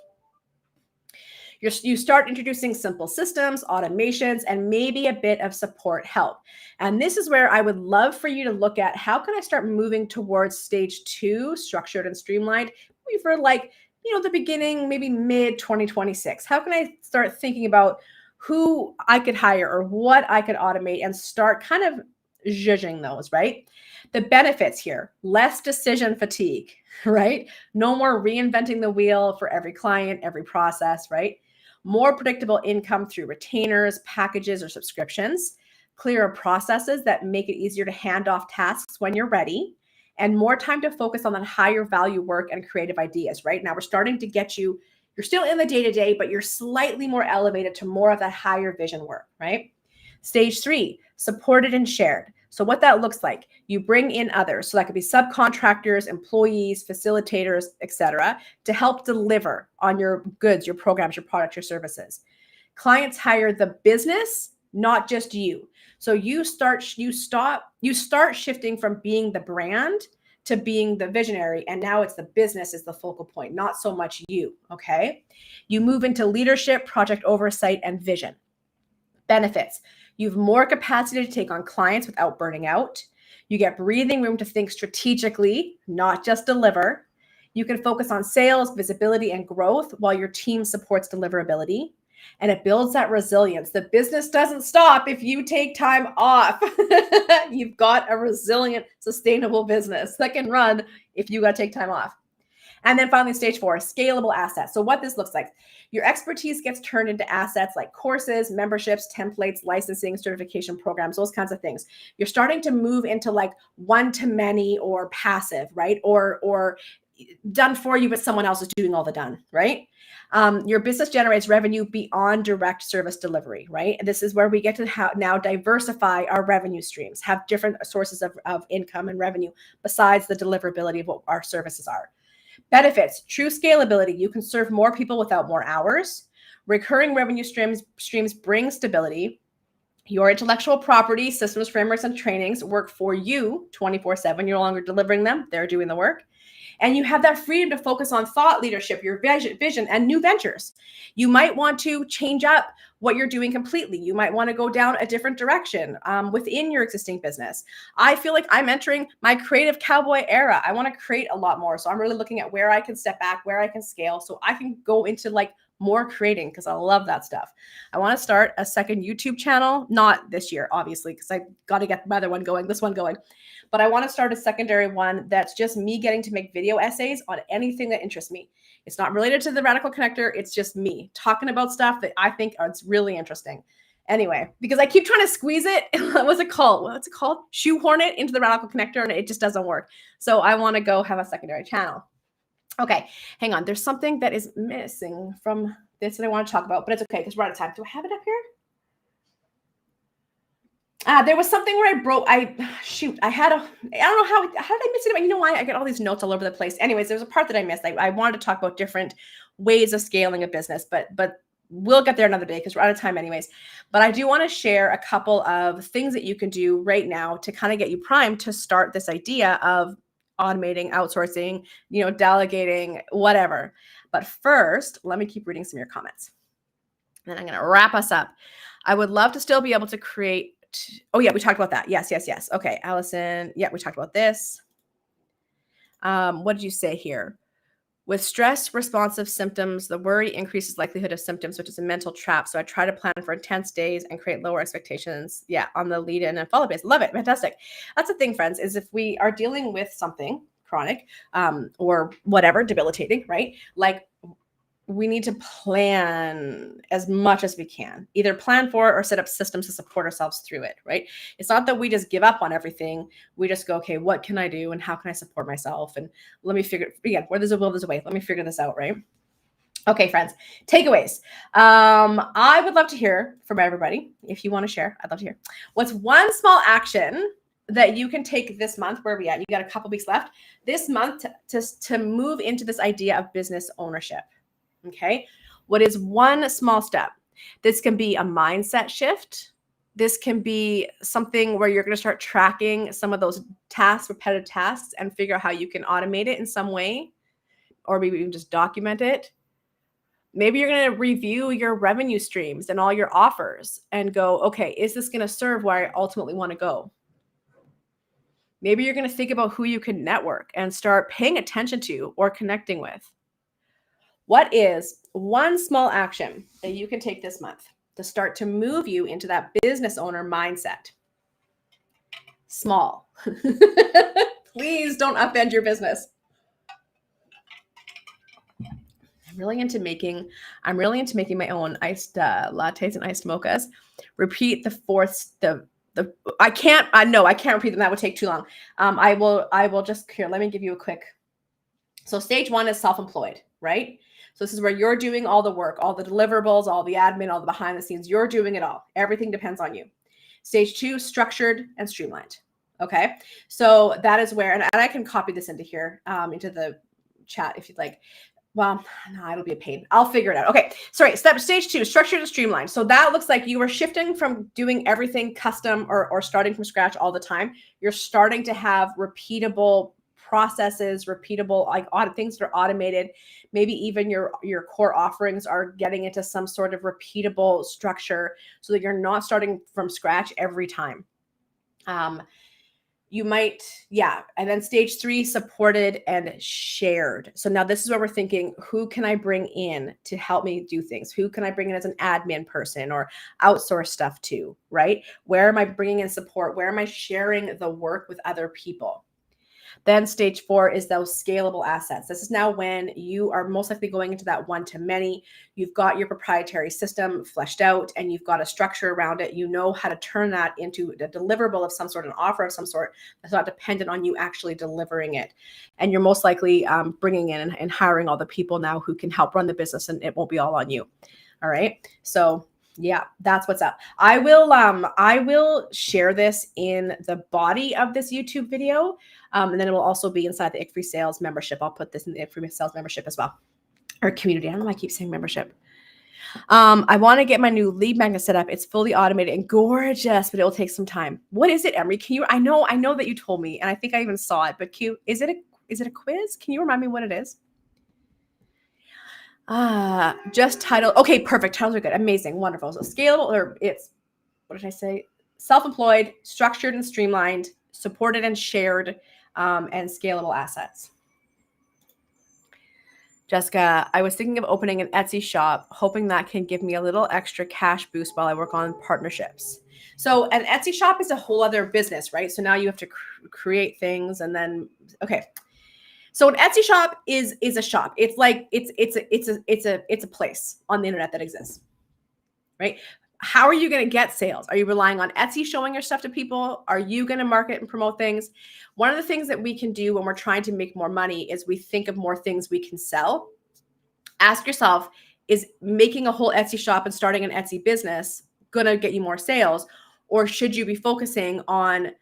You start introducing simple systems, automations, and maybe a bit of support help. And this is where I would love for you to look at, how can I start moving towards stage 2, structured and streamlined, maybe for like, the beginning, maybe mid 2026. How can I start thinking about who I could hire or what I could automate and start kind of zhuzhing those, right? The benefits here, less decision fatigue, right? No more reinventing the wheel for every client, every process, right? More predictable income through retainers, packages, or subscriptions, clearer processes that make it easier to hand off tasks when you're ready, and more time to focus on that higher value work and creative ideas, right? Now we're starting to get you're still in the day-to-day, but you're slightly more elevated to more of that higher vision work, right? Stage 3, supported and shared. So what that looks like, you bring in others. So that could be subcontractors, employees, facilitators, etc., to help deliver on your goods, your programs, your products, your services. Clients hire the business, not just you. So you start shifting from being the brand to being the visionary. And now it's the business is the focal point, not so much you. Okay. You move into leadership, project oversight, and vision. Benefits. You have more capacity to take on clients without burning out. You get breathing room to think strategically, not just deliver. You can focus on sales, visibility, and growth while your team supports deliverability. And it builds that resilience. The business doesn't stop if you take time off. You've got a resilient, sustainable business that can run if you got to take time off. And then finally, stage 4, scalable assets. So what this looks like, your expertise gets turned into assets like courses, memberships, templates, licensing, certification programs, those kinds of things. You're starting to move into like one-to-many or passive, right? Or done for you, but someone else is doing all the done, right? Your business generates revenue beyond direct service delivery, right? And this is where we get to now diversify our revenue streams, have different sources of income and revenue besides the deliverability of what our services are. Benefits, true scalability. You can serve more people without more hours. Recurring revenue streams bring stability. Your intellectual property, systems, frameworks, and trainings work for you 24/7. You're no longer delivering them. They're doing the work. And you have that freedom to focus on thought leadership, your vision, and new ventures. You might want to change up what you're doing completely. You might want to go down a different direction within your existing business. I feel like I'm entering my creative cowboy era. I want to create a lot more. So I'm really looking at where I can step back, where I can scale, so I can go into like more creating, because I love that stuff. I want to start a second YouTube channel, not this year, obviously, because I got to get my other one going, this one going. But I want to start a secondary one that's just me getting to make video essays on anything that interests me. It's not related to the Radical Connector. It's just me talking about stuff that I think is really interesting. Anyway, because I keep trying to squeeze it, what's it called? Shoehorn it into the Radical Connector, and it just doesn't work. So I want to go have a secondary channel. Okay, hang on. There's something that is missing from this that I want to talk about, but it's okay because we're out of time. Do I have it up here? There was something where I don't know how did I miss it? You know why? I get all these notes all over the place. Anyways, there's a part that I missed. I wanted to talk about different ways of scaling a business, but we'll get there another day because we're out of time anyways. But I do want to share a couple of things that you can do right now to kind of get you primed to start this idea of automating, outsourcing, delegating, whatever. But first, let me keep reading some of your comments. And then I'm going to wrap us up. I would love to still be able to create. Oh yeah, we talked about that. Yes. Okay, Allison. Yeah, we talked about this. What did you say here? With stress responsive symptoms, the worry increases likelihood of symptoms, which is a mental trap. So I try to plan for intense days and create lower expectations. Yeah, on the lead in and follow base. Love it. Fantastic. That's the thing, friends, is if we are dealing with something chronic or whatever, debilitating, right? Like we need to plan as much as we can, either plan for it or set up systems to support ourselves through it, right? It's not that we just give up on everything. We just go, okay, what can I do and how can I support myself? And let me figure, again, where there's a will, there's a way. Let me figure this out, right? Okay, friends, takeaways. I would love to hear from everybody. If you want to share, I'd love to hear. What's one small action that you can take this month? Where are we at? You got a couple weeks left this month to move into this idea of business ownership. Okay. What is one small step? This can be a mindset shift. This can be something where you're going to start tracking some of those tasks, repetitive tasks, and figure out how you can automate it in some way, or maybe even just document it. Maybe you're going to review your revenue streams and all your offers and go, okay, is this going to serve where I ultimately want to go? Maybe you're going to think about who you can network and start paying attention to or connecting with. What is one small action that you can take this month to start to move you into that business owner mindset? Small. Please don't upend your business. I'm really into making my own iced lattes and iced mochas. Repeat the fourth, I can't repeat them. That would take too long. I will just here. Let me give you a quick. So stage 1 is self-employed, right? So this is where you're doing all the work, all the deliverables, all the admin, all the behind the scenes. You're doing it all. Everything depends on you. Stage 2, structured and streamlined. Okay. So that is where, and I can copy this into here, into the chat if you'd like. Well, no, it'll be a pain. I'll figure it out. Okay. Sorry. Stage 2, structured and streamlined. So that looks like you are shifting from doing everything custom or starting from scratch all the time. You're starting to have repeatable processes, repeatable, like things that are automated. Maybe even your core offerings are getting into some sort of repeatable structure so that you're not starting from scratch every time. You might, yeah. And then stage 3, supported and shared. So now this is where we're thinking, who can I bring in to help me do things? Who can I bring in as an admin person or outsource stuff to, right? Where am I bringing in support? Where am I sharing the work with other people? Then stage 4 is those scalable assets. This is now when you are most likely going into that one-to-many. You've got your proprietary system fleshed out and you've got a structure around it. You know how to turn that into a deliverable of some sort, an offer of some sort that's not dependent on you actually delivering it. And you're most likely bringing in and hiring all the people now who can help run the business, and it won't be all on you. All right. So yeah, that's what's up. I will share this in the body of this YouTube video. And then it will also be inside the ICFree Sales membership. I'll put this in the ICFree Sales membership as well. Or community. I don't know why I keep saying membership. I want to get my new lead magnet set up. It's fully automated and gorgeous, but it will take some time. What is it, Emery? Can you, I know that you told me, and I think I even saw it, but is it a quiz? Can you remind me what it is? Just title. Okay, perfect. Titles are good. Amazing. Wonderful. So scalable, or it's, what did I say? Self-employed, structured and streamlined, supported and shared, and scalable assets. Jessica, I was thinking of opening an Etsy shop, hoping that can give me a little extra cash boost while I work on partnerships. So an Etsy shop is a whole other business, right? So now you have to create things and then, okay. So an Etsy shop is a shop. It's like it's a place on the internet that exists, right? How are you going to get sales? Are you relying on Etsy showing your stuff to people? Are you going to market and promote things? One of the things that we can do when we're trying to make more money is we think of more things we can sell. Ask yourself, is making a whole Etsy shop and starting an Etsy business going to get you more sales? Or should you be focusing on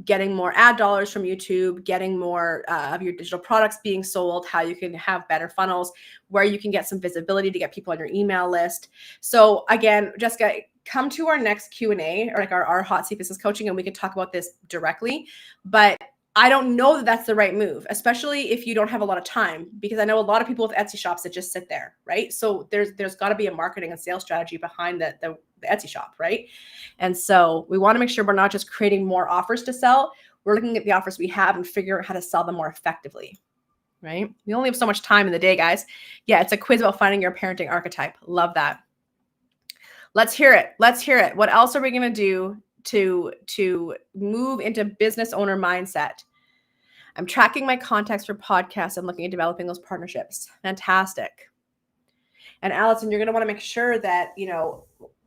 getting more ad dollars from YouTube, getting more of your digital products being sold, how you can have better funnels, where you can get some visibility to get people on your email list. So again, Jessica, come to our next Q&A, or like our hot seat business coaching, and we can talk about this directly. But I don't know that that's the right move, especially if you don't have a lot of time, because I know a lot of people with Etsy shops that just sit there, right? So there's got to be a marketing and sales strategy behind the Etsy shop, right? And so we want to make sure we're not just creating more offers to sell. We're looking at the offers we have and figure out how to sell them more effectively, right? We only have so much time in the day, guys. Yeah, it's a quiz about finding your parenting archetype. Love that. Let's hear it. Let's hear it. What else are we going to do to move into business owner mindset? I'm tracking my contacts for podcasts and looking at developing those partnerships. Fantastic. And Allison, you're going to want to make sure that,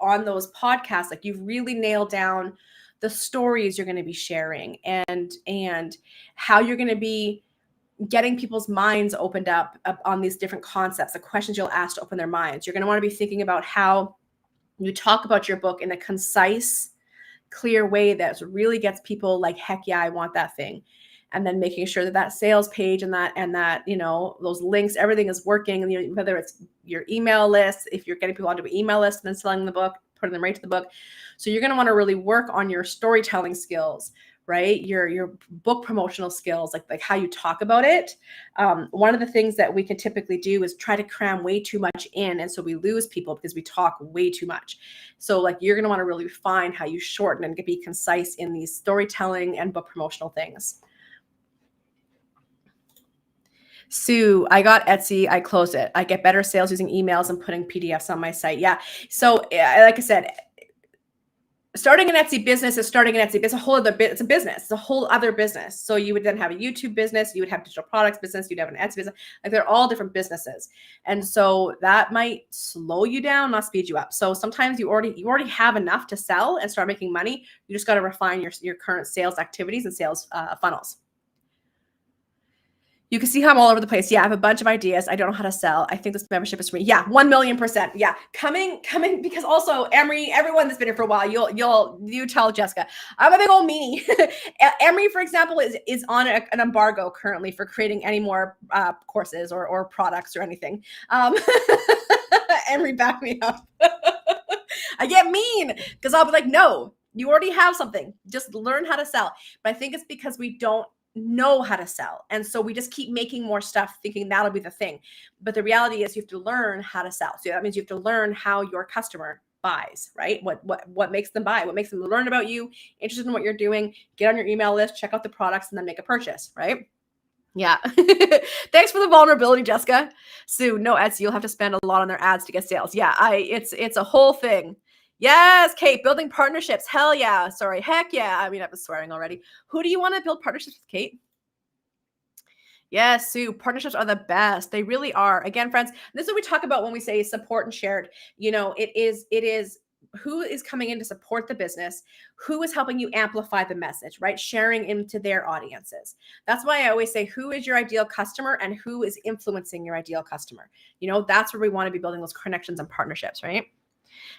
on those podcasts, like you've really nailed down the stories you're going to be sharing and how you're going to be getting people's minds opened up on these different concepts, the questions you'll ask to open their minds. You're going to want to be thinking about how you talk about your book in a concise, clear way that really gets people like, heck yeah, I want that thing. And then making sure that sales page and that, those links, everything is working. And whether it's your email list, if you're getting people onto an email list and then selling the book, putting them right to the book. So you're going to want to really work on your storytelling skills, right? Your book promotional skills, like how you talk about it. One of the things that we can typically do is try to cram way too much in. And so we lose people because we talk way too much. So like you're going to want to really refine how you shorten and be concise in these storytelling and book promotional things. Sue, I got Etsy. I closed it. I get better sales using emails and putting PDFs on my site. Yeah. So like I said, starting an Etsy business is starting an Etsy. It's a whole other it's a business. It's a whole other business. So you would then have a YouTube business. You would have digital products business. You'd have an Etsy business. Like they're all different businesses. And so that might slow you down, not speed you up. So sometimes you already have enough to sell and start making money. You just got to refine your current sales activities and sales funnels. You can see how I'm all over the place. Yeah, I have a bunch of ideas. I don't know how to sell. I think this membership is for me. Yeah, 1,000,000%. Yeah, coming, because also Emery, everyone that's been here for a while, you tell Jessica, I'm a big old meanie. Emery, for example, is on an embargo currently for creating any more courses or products or anything. Emery, back me up. I get mean because I'll be like, no, you already have something. Just learn how to sell. But I think it's because we don't know how to sell. And so we just keep making more stuff thinking that'll be the thing. But the reality is you have to learn how to sell. So that means you have to learn how your customer buys, right? What makes them buy, what makes them learn about you, interested in what you're doing, get on your email list, check out the products, and then make a purchase, right? Yeah. Thanks for the vulnerability, Jessica. Sue, no Etsy, you'll have to spend a lot on their ads to get sales. Yeah, it's a whole thing. Yes, Kate, building partnerships. Hell yeah. Sorry. Heck yeah. I mean, I was swearing already. Who do you want to build partnerships with, Kate? Yes, Sue, partnerships are the best. They really are. Again, friends, this is what we talk about when we say support and shared. It is who is coming in to support the business, who is helping you amplify the message, right? Sharing into their audiences. That's why I always say, who is your ideal customer and who is influencing your ideal customer? That's where we want to be building those connections and partnerships, right?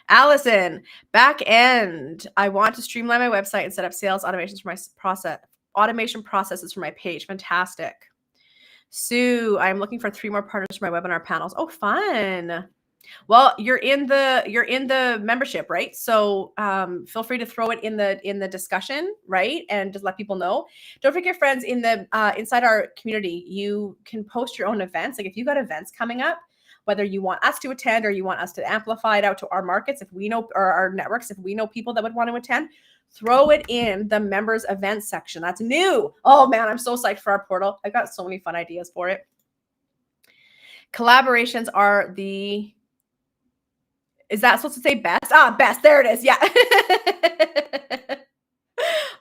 Allison, back end. I want to streamline my website and set up sales automations for my automation processes for my page. Fantastic. Sue, I'm looking for 3 more partners for my webinar panels. Oh, fun. Well, you're in the membership, right? So feel free to throw it in the discussion, right? And just let people know. Don't forget, friends, in the inside our community, you can post your own events. Like if you got events coming up, whether you want us to attend or you want us to amplify it out to our markets, if we know, or our networks, if we know people that would want to attend, throw it in the members events section. That's new. Oh man, I'm so psyched for our portal. I've got so many fun ideas for it. Collaborations are is that supposed to say best? Best. There it is. Yeah.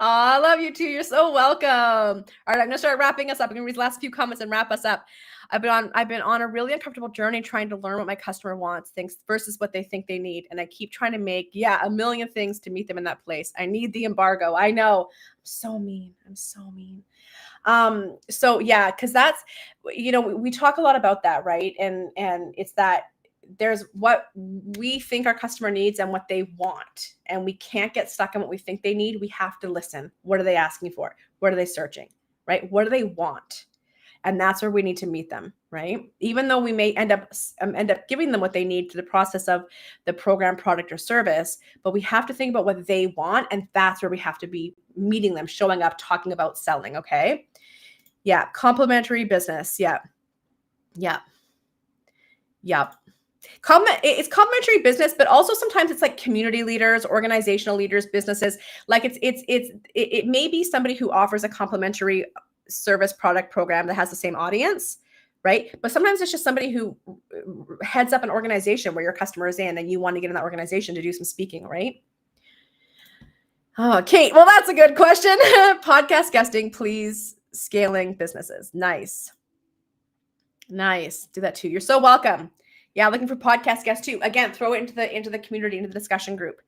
I love you too. You're so welcome. All right, I'm gonna start wrapping us up. I'm gonna read the last few comments and wrap us up. I've been on a really uncomfortable journey trying to learn what my customer wants, things versus what they think they need. And I keep trying to make, a million things to meet them in that place. I need the embargo. I know. I'm so mean. So yeah, because that's, we talk a lot about that, right? And it's that there's what we think our customer needs and what they want. And we can't get stuck in what we think they need. We have to listen. What are they asking for? What are they searching, right? What do they want? And that's where we need to meet them, right? Even though we may end up giving them what they need through the process of the program, product, or service, but we have to think about what they want, and that's where we have to be meeting them, showing up, talking about selling, okay? Yeah, complementary business, yeah. It's complementary business, but also sometimes it's like community leaders, organizational leaders, businesses. Like it may be somebody who offers a complementary service, product, program that has the same audience, right? But sometimes it's just somebody who heads up an organization where your customer is in and you want to get in that organization to do some speaking, right? Oh, Kate, well, that's a good question. Podcast guesting, please. Scaling businesses. Nice. Do that too. You're so welcome. Yeah, looking for podcast guests too. Again, throw it into the community, into the discussion group.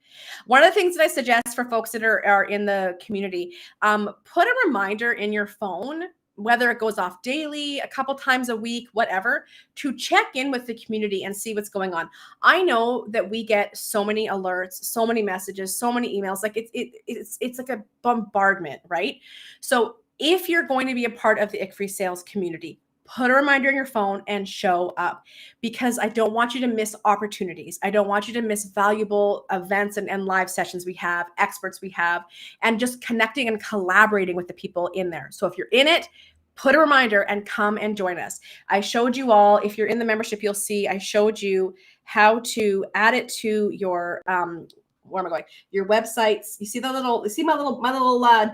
One of the things that I suggest for folks that are in the community, put a reminder in your phone, whether it goes off daily, a couple times a week, whatever, to check in with the community and see what's going on. I know that we get so many alerts, so many messages, so many emails. Like it's like a bombardment, right? So if you're going to be a part of the IC Sales community, put a reminder on your phone and show up, because I don't want you to miss opportunities. I don't want you to miss valuable events and live sessions we have, experts we have, and just connecting and collaborating with the people in there. So if you're in it, put a reminder and come and join us. I showed you all, if you're in the membership, you'll see I showed you how to add it to your, where am I going? Your websites. You see my little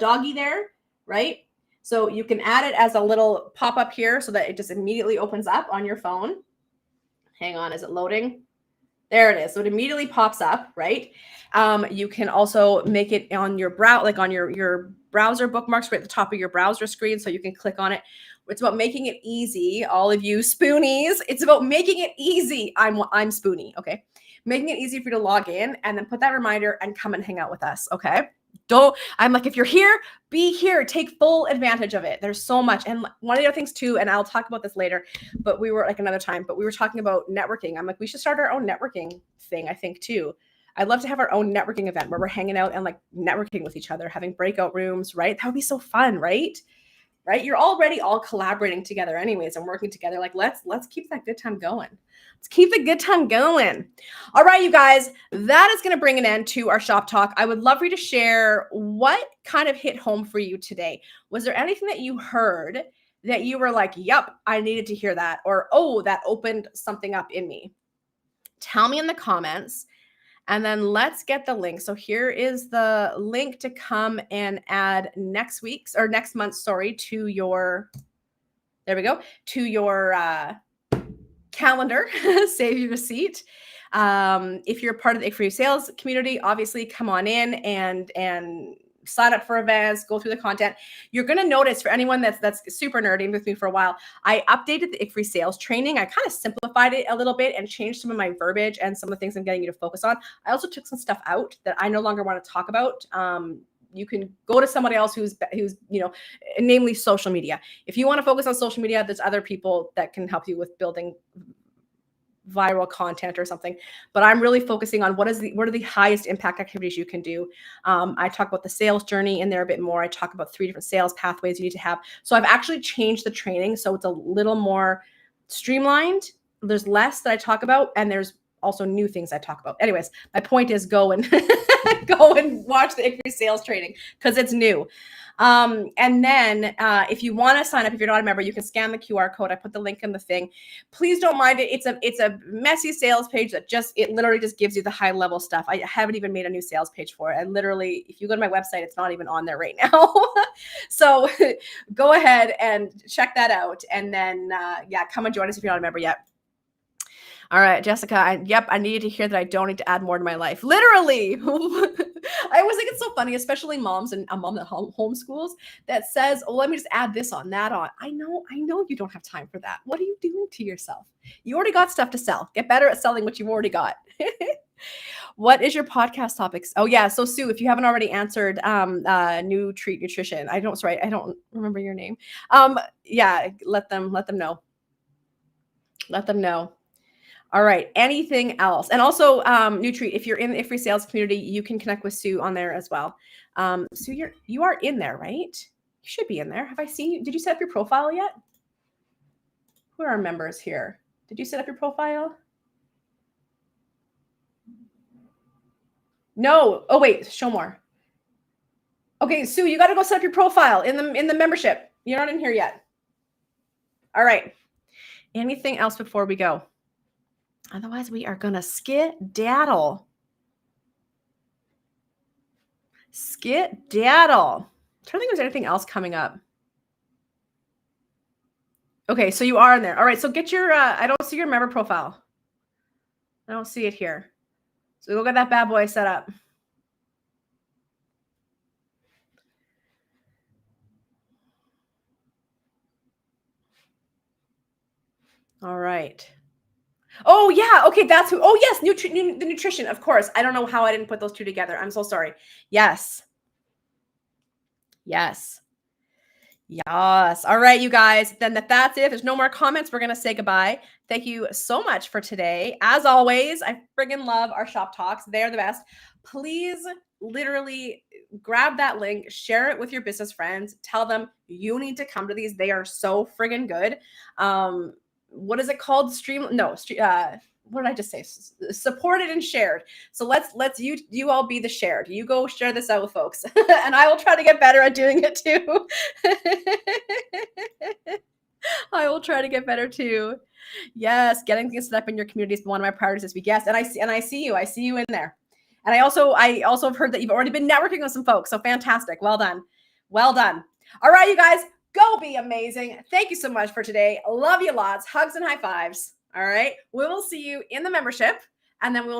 doggy there, right? So you can add it as a little pop-up here so that it just immediately opens up on your phone. Hang on, is it loading? There it is. So it immediately pops up, right? You can also make it on your your browser bookmarks right at the top of your browser screen, so you can click on it. It's about making it easy, all of you spoonies. It's about making it easy. I'm Spoonie, okay? Making it easy for you to log in and then put that reminder and come and hang out with us, okay? I'm like, if you're here, be here, take full advantage of it. There's so much. And one of the other things too, and I'll talk about this later, but we were talking about networking. I'm like, we should start our own networking thing, I think too. I'd love to have our own networking event where we're hanging out and like networking with each other, having breakout rooms, right? That would be so fun, right? Right? You're already all collaborating together anyways and working together. Like, let's keep that good time going. Let's keep the good time going. All right, you guys, that is going to bring an end to our shop talk. I would love for you to share what kind of hit home for you today. Was there anything that you heard that you were like, yep, I needed to hear that, or, oh, that opened something up in me? Tell me in the comments. And then let's get the link. So here is the link to come and add next month's, to your, there we go, to your calendar, save your receipt. If you're part of the IC Sales community, obviously come on in and sign up for events, go through the content. You're going to notice, for anyone that's super nerdy with me for a while, I updated the IC Sales training. I kind of simplified it a little bit and changed some of my verbiage and some of the things I'm getting you to focus on. I also took some stuff out that I no longer want to talk about. You can go to somebody else who's namely social media. If you want to focus on social media, there's other people that can help you with building viral content or something, but I'm really focusing on what are the highest impact activities you can do. I talk about the sales journey in there a bit more. I talk about 3 different sales pathways you need to have. So I've actually changed the training so it's a little more streamlined. There's less that I talk about, and there's also new things I talk about. Anyways, my point is go and watch the IC Sales training because it's new. And then if you want to sign up, if you're not a member, you can scan the QR code. I put the link in the thing. Please don't mind it. It's a messy sales page that it literally just gives you the high level stuff. I haven't even made a new sales page for it. I literally, if you go to my website, it's not even on there right now. So go ahead and check that out. And then, come and join us if you're not a member yet. All right, Jessica. I needed to hear that I don't need to add more to my life. Literally. I always think it's so funny, especially moms and a mom that homeschools that says, oh, let me just add this on, that on. I know you don't have time for that. What are you doing to yourself? You already got stuff to sell. Get better at selling what you've already got. What is your podcast topics? Oh yeah. So Sue, if you haven't already answered, New Treat Nutrition. I don't remember your name. Let them know. Let them know. All right. Anything else? And also, Nutri, if you're in the IFRI sales community, you can connect with Sue on there as well. Sue, you are in there, right? You should be in there. Have I seen you? Did you set up your profile yet? Who are our members here? Did you set up your profile? No. Oh wait, show more. Okay, Sue, you got to go set up your profile in the membership. You're not in here yet. All right. Anything else before we go? Otherwise, we are gonna skedaddle. Skedaddle. I'm trying to think if there's anything else coming up. Okay, so you are in there. All right, so get your, I don't see your member profile. I don't see it here. So go get that bad boy set up. All right. Oh, yeah. Okay, that's who. Oh, yes, the nutrition, of course. I don't know how I didn't put those two together. I'm so sorry. Yes. Yes. Yes. All right, you guys. Then that's it. If there's no more comments, we're going to say goodbye. Thank you so much for today. As always, I friggin' love our shop talks. They're the best. Please literally grab that link, share it with your business friends, tell them you need to come to these. They are so friggin' good. What is it called? What did I just say? Supported and shared. So let's you all be the shared. You go share this out with folks, and I will try to get better at doing it too. I will try to get better too. Yes, getting things set up in your community is one of my priorities this week. Yes, and I see you. I see you in there. And I also have heard that you've already been networking with some folks. So fantastic. Well done. Well done. All right, you guys, go be amazing. Thank you so much for today. Love you lots. Hugs and high fives. All right. We will see you in the membership, and then we will